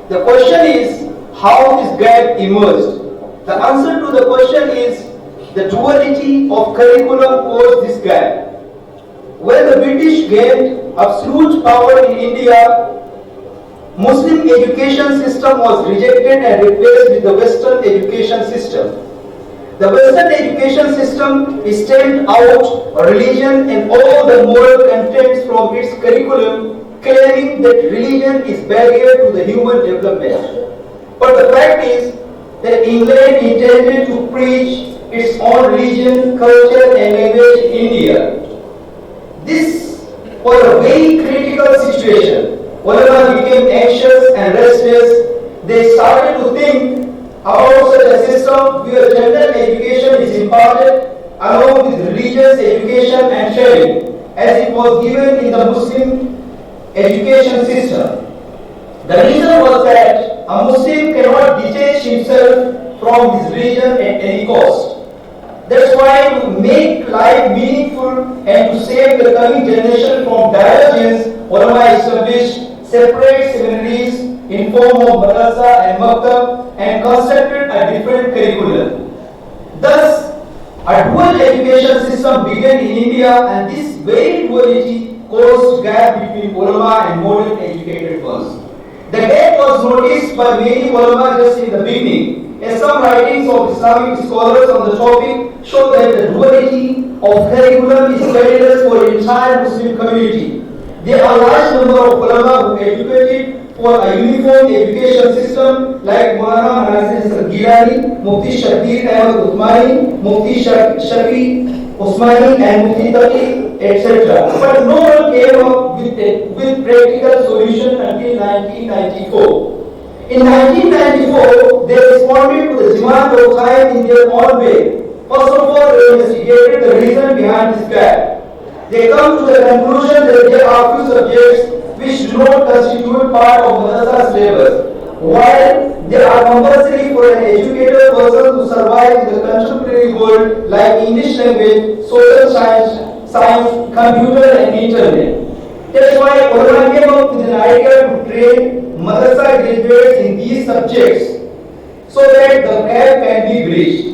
The question is, how this gap emerged? The answer to the question is, the duality of curriculum caused this gap. When the British gained absolute power in India, Muslim education system was rejected and replaced with the Western education system. The Western education system stamped out religion and all the moral contents from its curriculum, claiming that religion is barrier to the human development. But the fact is that England intended to preach its own religion, culture and language in India. This was a very critical situation. Ulama became anxious and restless. They started to think about such a system where general education is imparted along with religious education and training, as it was given in the Muslim education system. The reason was that a Muslim cannot detach himself from his religion at any cost. That's why to make life meaningful and to save the coming generation from divergence, ulama established separate seminaries in form of madrasa and maktab and constructed a different curriculum. Thus, a dual education system began in India, and this very duality caused gap between ulama and modern educated ones. The gap was noticed by many ulama just in the beginning, as some writings of Islamic scholars on the topic show that the duality of curriculum is perilous for the entire Muslim community. There are a large number of ulama who educated for a uniform education system like Maulana Manazir Gilani, Mufti Shakir Ahmad Uthmani, Mufti Shafi Usmani and Mufti Taqi, etc. But no one came up with practical solution until 1994. In 1994, they responded to the demand of time in their own way. First of all, they investigated the reason behind this gap. They come to the conclusion that there are few subjects which do not constitute part of madrasa syllabus, while they are compulsory for an educated person to survive in the contemporary world like English language, social science, computer and internet. That's why ulama came up with an idea to train madrasa graduates in these subjects so that the gap can be bridged.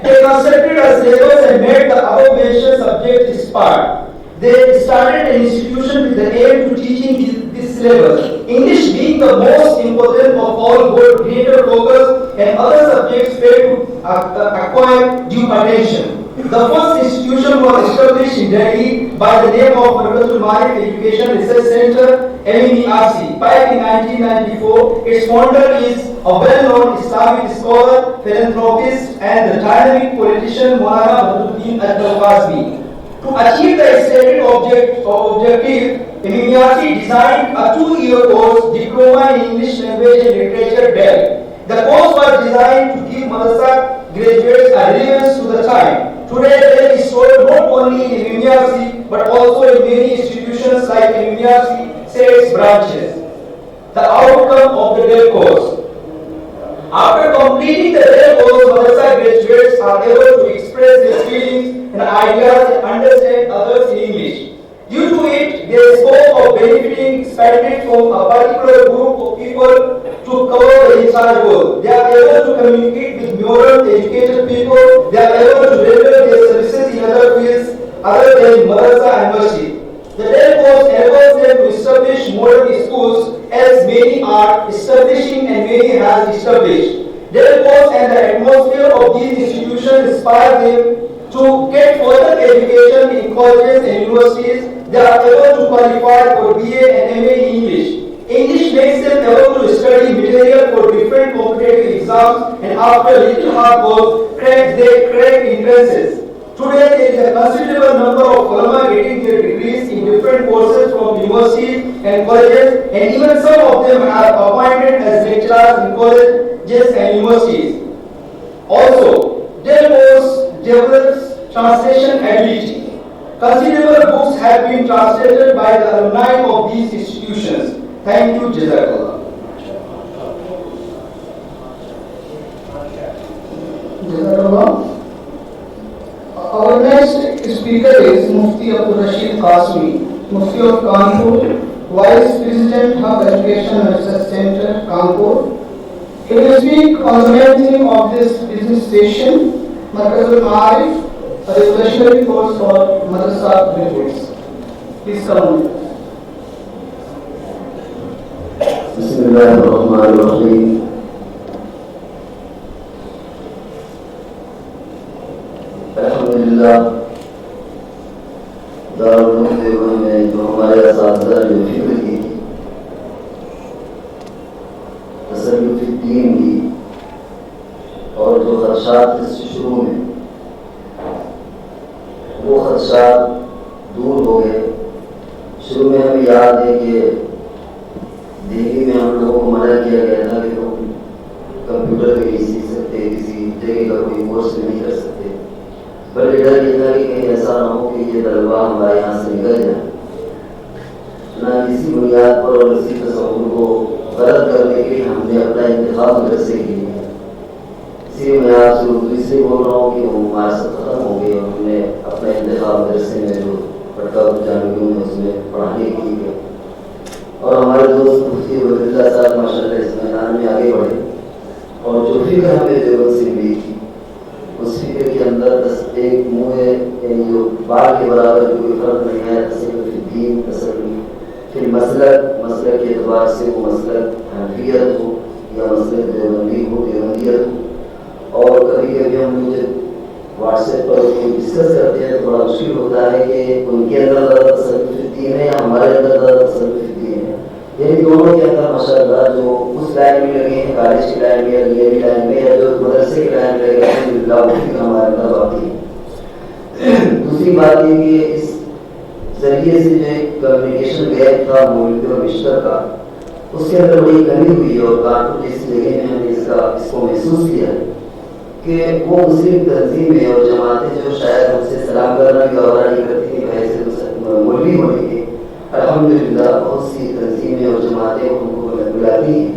They constructed a syllabus and made the above mentioned subject its part. They started an institution with the aim to teaching this syllabus. English being the most important of all got greater focus and other subjects failed to acquire due attention. The first institution was established in Delhi by the name of Markatul Maarif Education Research Center, MMERC. Back in 1994, its founder is a well-known Islamic scholar, philanthropist, and the dynamic politician Maulana Badruddin Al-Qasmi. To achieve the stated objective, MMERC designed a 2-year course, Diploma in English Language and Literature, Delhi. The course was designed to give madrasa graduates a relevance to the time. Today, Delhi is sold not only in MMERC but also in many institutions like MMERC sales branches. The outcome of the Delhi course. After completing the Delhi course, madrasa graduates are able to express their feelings and ideas and understand others in English. Due to it, there is hope of benefiting expanded from a particular group of people to cover the entire world. They are able to communicate with moral, educated people. They are able to render their services in other fields other than madrasa and masjid. The Del Course enables them to establish modern schools, as many are establishing and many have established. Del Course and the atmosphere of these institutions inspire them to get further education in colleges and universities. They are able to qualify for BA and MA in English. English makes them able to study material for different competitive exams, and after a little hard work, they crack entrances. Today, there is a considerable number of ulama getting their degrees in different courses from universities and colleges, and even some of them are appointed as lecturers in colleges and universities. Also, Del Course develops translation ability. Considerable books have been translated by the alumni of these institutions. Thank you, Jazakallah. Jazakallah. Our next speaker is Mufti Abdul Rashid Qasmi, Mufti of Kanpur, Vice President Hub Education and Research Center, Kanpur. He will speak on the main theme of this business session, Markazul Ma'arif, a revolutionary course for madrasa graduates. Please come. Bismillahirrahmanirrahim. अल्हम्दुलिल्लाह दारुल उलूम में जो हमारे असातिज़ा जो फिक्र की थी, तसल्लुफ़ दीन की, और जो खदशात इस शुरू में, वो खदशात दूर हो गए। शुरू में हमें याद है कि दिल्ली में हम लोगों को मना किया गया था कि तुम कंप्यूटर भी नहीं सीख सकते, किसी जगह का कोई कोर्स नहीं कर सकते, बल्कि डर ये था कि कहीं ऐसा ना हो कि ये तलबा हमारे यहाँ से निकल जाए। ना इसी बुनियाद पर और इसी तस्वुर को गलत करने के लिए हमने अपना इंतखाब मदरसे किया। इसलिए मैं आपसे उर्दू इसलिए बोल रहा हूँ कि वो हमारे साथ ख़त्म हो गई और हमने अपना इंतखाब मदरसे में जो पटका जामियों में उसमें पढ़ाने के लिए, और हमारे दोस्त मुफ्ती वलील्लाह साहब माशाअल्लाह इस मैदान में आगे बढ़े, और जो फिक्र हमें ज़रूरत से मिली थी उस फिक्र के अंदर एक मुँह है, यानी जो बाल के बराबर जो कोई फ़र्क नहीं है, तसल्लुफ़ दीन, तसल्लुफ़ फिर मसलक के एतबार से वो मसलक हनफियत हो या मसलक देवबंदी हो, देवबंदियत हो। और कभी कभी हम लोग जब व्हाट्सएप पर कोई डिस्कस करते हैं तो बड़ा मुश्किल होता है कि उनके अंदर ज़्यादा तसल्लुफ़ दीन है या हमारे अंदर ज़्यादा तसल्लुफ़ दीन है। यानी दोनों के अंदर माशाअल्लाह जो उस लाइन में लगे हैं, कॉलेज की लाइन में या डिग्री लाइन में, या जो मदरसे की लाइन में लगे हैं, अल्हम्दुलिल्लाह वो हमारे अंदर बाकी है। दूसरी बात ये कि इस जरिए से जो कम्युनिकेशन गैप था मौलवी और मिस्टर का, उसके अंदर बड़ी कमी हुई है, और कानपुर जैसी जगह में हमने इसको महसूस किया है कि वो मुस्लिम तंजीमें और जमातें जो शायद हमसे सलाम करना भी गवारा नहीं करती थी, वैसे मौलवी होने के अल्हम्दुलिल्लाह बहुत सी तंजीमें और जमातें हमको बुलाती हैं।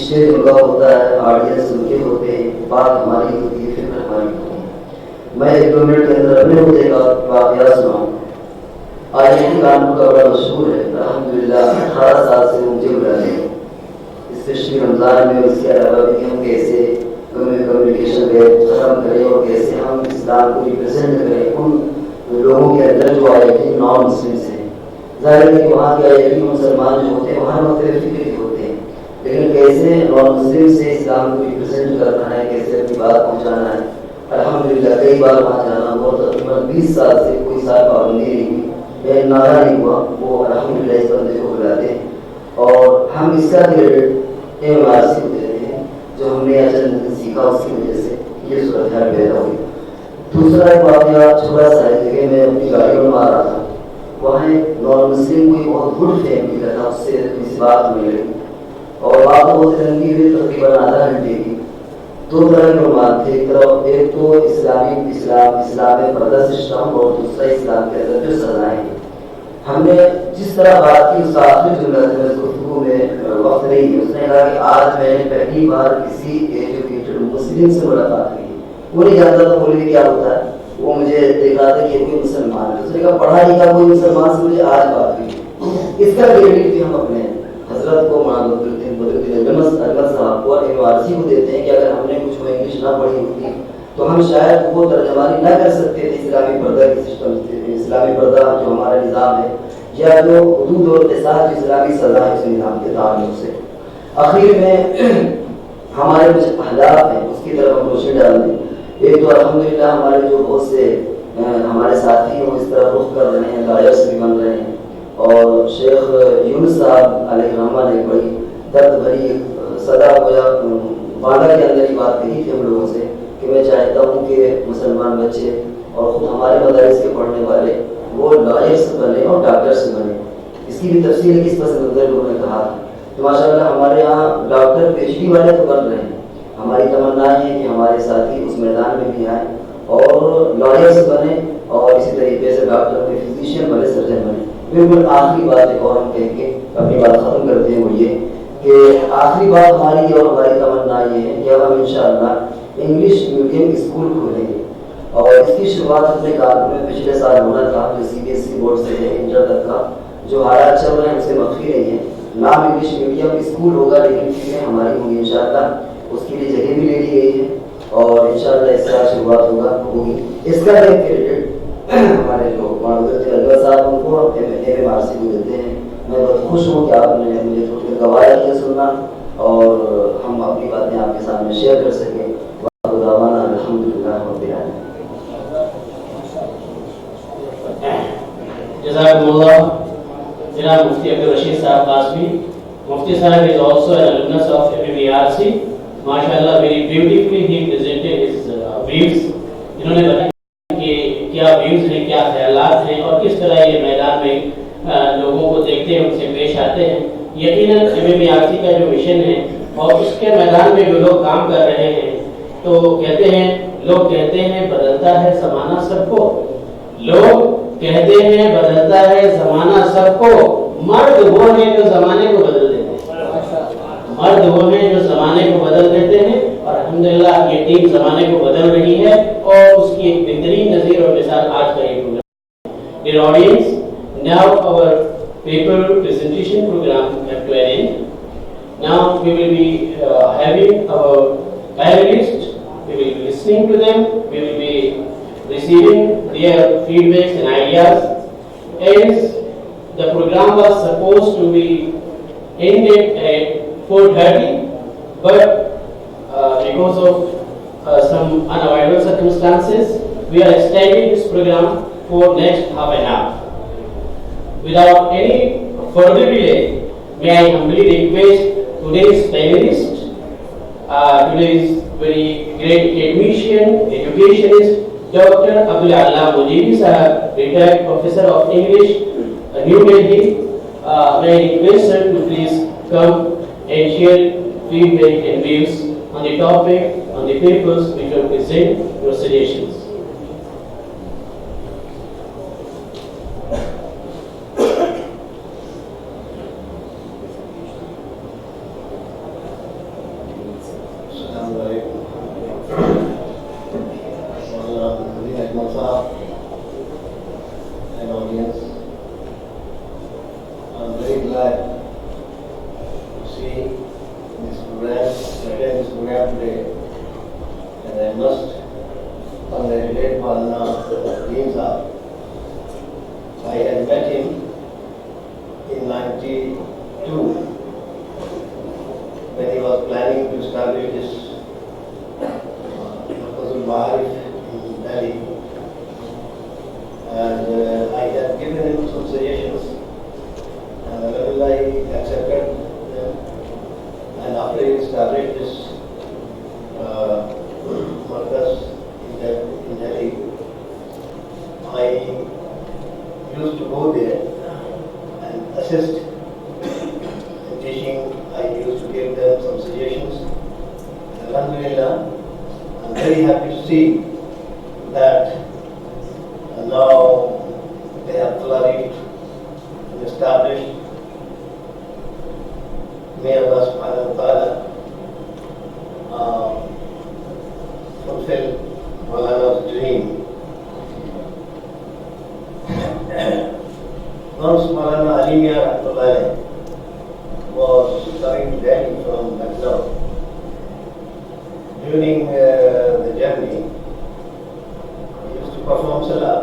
स्टेज उनका होता है, ऑडियंस उनके होते हैं, बात हमारी होती है, फिक्र हमारी होती है। मैं 1-2 मिनट के अंदर अपने मुद्दे का वाक़या सुनाऊँ। आज यही कानपुर का बड़ा मशहूर है, अल्हम्दुलिल्लाह 18 साल से मुझे बुलाते हैं, स्पेशली रमज़ान में, उसके अलावा भी हम कैसे कम्युनिकेशन गैप ख़त्म करें और कैसे हम इस्लाम को रिप्रेजेंट करें उन लोगों के अंदर जो आए थे नॉन मुस्लिम से। ज़ाहिर है कि वहाँ के आए मुसलमान जो होते हैं वहाँ मुख्तलिफ फिक्र के होते हैं, लेकिन कैसे नॉन मुस्लिम से इस्लाम को रिप्रेजेंट करना है, कैसे अपनी बात पहुँचाना है। अल्हम्दुलिल्लाह कई बार वहाँ जाना हुआ, तकरीबन 20 साल से कोई साल पाबंदी नहीं हुई या नारा नहीं हुआ, वो अल्हम्दुलिल्लाह इस बंदे को बुलाते हैं और हम इसका क्रेडिट MMERC को देते हैं, जो हमने अचल सीखा उसकी वजह से ये सूरत पैदा हुई। दूसरा एक वाक़या छोटा सा है, जगह मैं अपनी गाड़ियों में आ रहा था, वहाँ नॉन मुस्लिम कोई बहुत गुड फैमिली का था, उससे किसी बात नहीं लगी और बात बहुत लंबी हुई, तकरीबन आधा घंटे की। 2 तरह के उन्माद थे, एक तो इस्लाम में पर्दा सिस्टम और दूसरा इस्लाम के अंदर जो सजाएं हैं। हमने जिस तरह बात की उस आखिरी जुमला से गुफ्तगू में वक्त नहीं है, उसने कहा कि आज मैंने पहली बार किसी एजुकेटेड मुस्लिम से मुलाकात की। वो नहीं जानता था मौलवी क्या होता है, वो मुझे देख रहा था कि कोई मुसलमान है, उसने कहा पढ़ा लिखा कोई मुसलमान से मुझे आज बात हुई। इसका क्रेडिट भी हम अपने हजरत को साहब को और MMERC को देते हैं कि अगर हमने कुछ वो इंग्लिश ना पढ़ी होती तो हम शायद वो तर्जमानी ना कर सकते थे इस्लामी पर्दा के सिस्टम से, इस्लामी पर्दा जो हमारा निज़ाम है या जो हुदूद और क़िसास जो इस्लामी सज़ा है उस निज़ाम के ताल्लुक से। आखिर में हमारे कुछ अहदाफ हैं उसकी तरफ हम रोशनी डाल दें। एक तो अल्हम्दुलिल्लाह हमारे जो बहुत से हमारे साथी हैं वो इस तरफ रुख कर रहे हैं, लॉयर्स भी बन रहे हैं, और शेख यूनुस साहब अलैहिर्रहमा ने बड़ी दर्द भरी सदा गोया वादा के अंदर ही बात कही थी हम लोगों से कि मैं चाहता हूँ कि मुसलमान बच्चे और खुद हमारे मदारिस के पढ़ने वाले वो लॉयर्स बने और डॉक्टर्स बने। इसकी भी तफसील किस पस मंजर लोगों ने कहा था। तो माशाअल्लाह हमारे यहाँ डॉक्टर PhD वाले तो बन रहे हैं। हमारी तमन्ना है कि हमारे साथी उस मैदान में भी आए और लॉयर्स बने और इसी तरीके से डॉक्टर में फिजिशियन बने, सर्जन बने। बिल्कुल आखिरी बात एक और हम कहेंगे, अपनी बात ख़त्म करते हैं, वो ये कि आखिरी बात हमारी और हमारी तमन्ना ये है कि अब हम इंशाअल्लाह इंग्लिश मीडियम स्कूल खोलेंगे और इसकी शुरुआत अपने कानपुर में पिछले साल होना था, जो CBSE बोर्ड से है इंटर तक का जो हालात चल रहे हैं उससे मख्फी नहीं है। नाम इंग्लिश मीडियम स्कूल होगा लेकिन फीमें हमारी होंगी इंशाअल्लाह, उसके लिए जगह भी ले ली गई है और इंशाअल्लाह इससे आज शुरुआत होगी। इसका एक क्रेडिट हमारे जो माननीय साहब उनको MMERC को देते हैं। मैं बहुत खुश हूँ कि आपने मुझे थोड़ी देर गवाही किया सुनना और हम अपनी बातें आपके सामने शेयर कर सकें। Jazakumullah, Janab Mufti Abdul Rashid Sahab Qasmi. Mufti Sahab is also an alumnus of MMERC. MashaAllah, very beautifully he presented his views. इन्होंने बताया कि क्या व्यूज हैं, क्या ख्यालात हैं और किस तरह ये मैदान में लोगों को देखते हैं, उनसे पेश आते हैं। यकीनन MMERC का जो मिशन है और उसके मैदान में जो लोग काम कर रहे हैं, तो कहते हैं, लोग कहते हैं बदलता है ज़माना सबको, लोग कहते हैं बदलता है ज़माना सबको, मर्द वो हैं जो ज़माने को बदल देते हैं, मर्द वो हैं जो ज़माने को बदल देते हैं और अल्हम्दुलिल्लाह ये टीम ज़माने को बदल रही है और उसकी एक बेहतरीन नज़ीर और मिसाल आज का ये programme. Dear audience, now our paper presentation program have to an end. Now we will be having our panelists, we will be listening to them, we will be receiving their feedbacks and ideas. As the program was supposed to be ended at 4:30, but because of some unavoidable circumstances, we are extending this program for next half an hour. Without any further delay, may I humbly request today's panelist, today's very great academician, educationist, Dr. Abdul Mujib Sahab, retired professor of English, New Delhi. May I request sir to please come and share feedback and views on the topic, on the papers which will present your suggestions. was coming to Delhi from Lucknow. During the journey, he used to perform salah,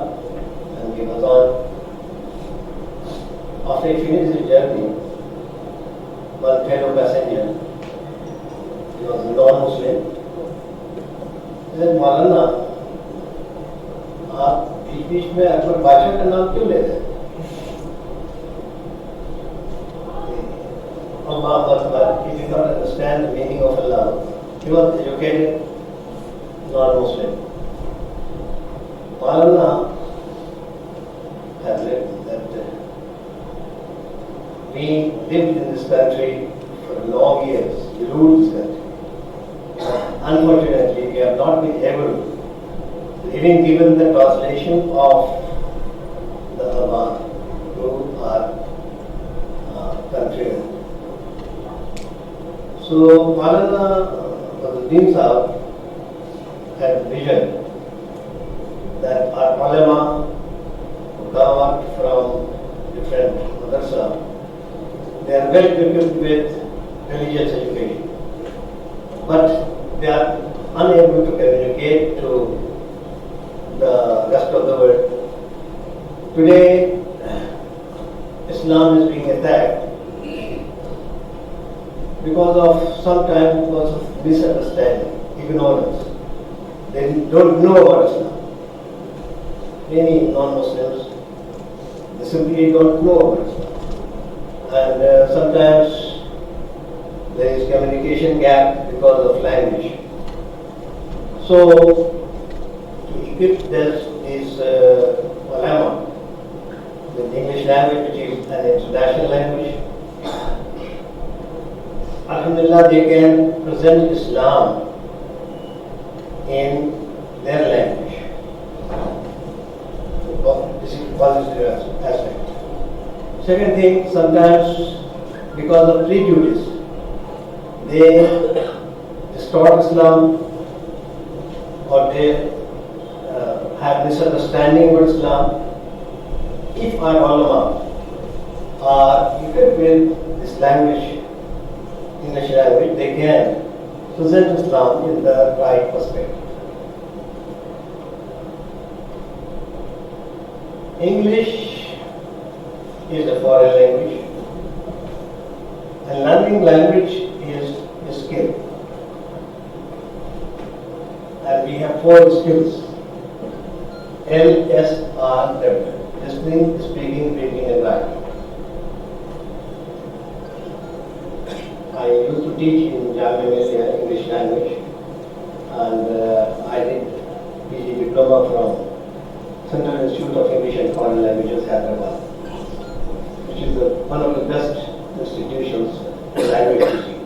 and he was on. After he finished his journey, one fellow passenger, he was a non-Muslim, he said, "Maulana, आप बीच में अकबर बादशाह का नाम क्यों ले रहे हैं?" Allah Akbar, he did not understand the meaning of Allah. He was educated, non-Muslim. Maulana had lived that we lived in this country for long years. We ruled this country. Unfortunately, we have not been able, even given the translation of the Quran to our countrymen. So Maulana Nawazuddin Sahab had vision that our ulama who come out from different madrasa, they are well equipped with religious education, but they are unable to communicate to the rest of the world. Today, Islam is being attacked because of misunderstanding, ignorance. They don't know about Islam. Many non-Muslims, they simply don't know about Islam. And sometimes there is communication gap because of language. So, to equip these ulama with English language, which is an international language, Alhamdulillah, they can present Islam in their language. This is positive aspect. Second thing, sometimes because of prejudice, they distort Islam or they have misunderstanding about Islam. If our ulama are equipped with this language, English language, they can present Islam in the right perspective. English is a foreign language, and learning language is a skill. And we have 4 skills: LSRW: listening, speaking, reading, and writing. I used to teach in Jamiat English language, and I did PG diploma from Central Institute of English and Foreign Languages, Hyderabad, which is one of the best institutions in language teaching.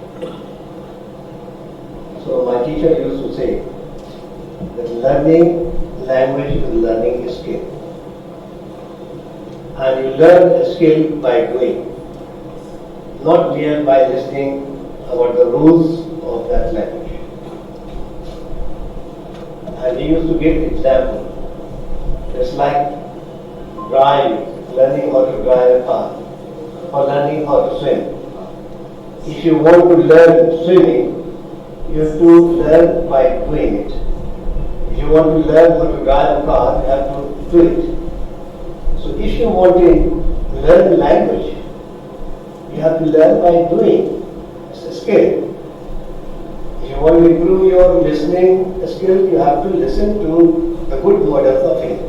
So my teacher used to say that learning language is learning a skill, and you learn a skill by doing, not mere by listening about the rules of that language. And he used to give example. It's like learning how to drive a car, or learning how to swim. If you want to learn swimming, you have to learn by doing it. If you want to learn how to drive a car, you have to do it. So if you want to learn language, you have to learn by doing. It's a skill. If you want to improve your listening skill, you have to listen to the good models of English.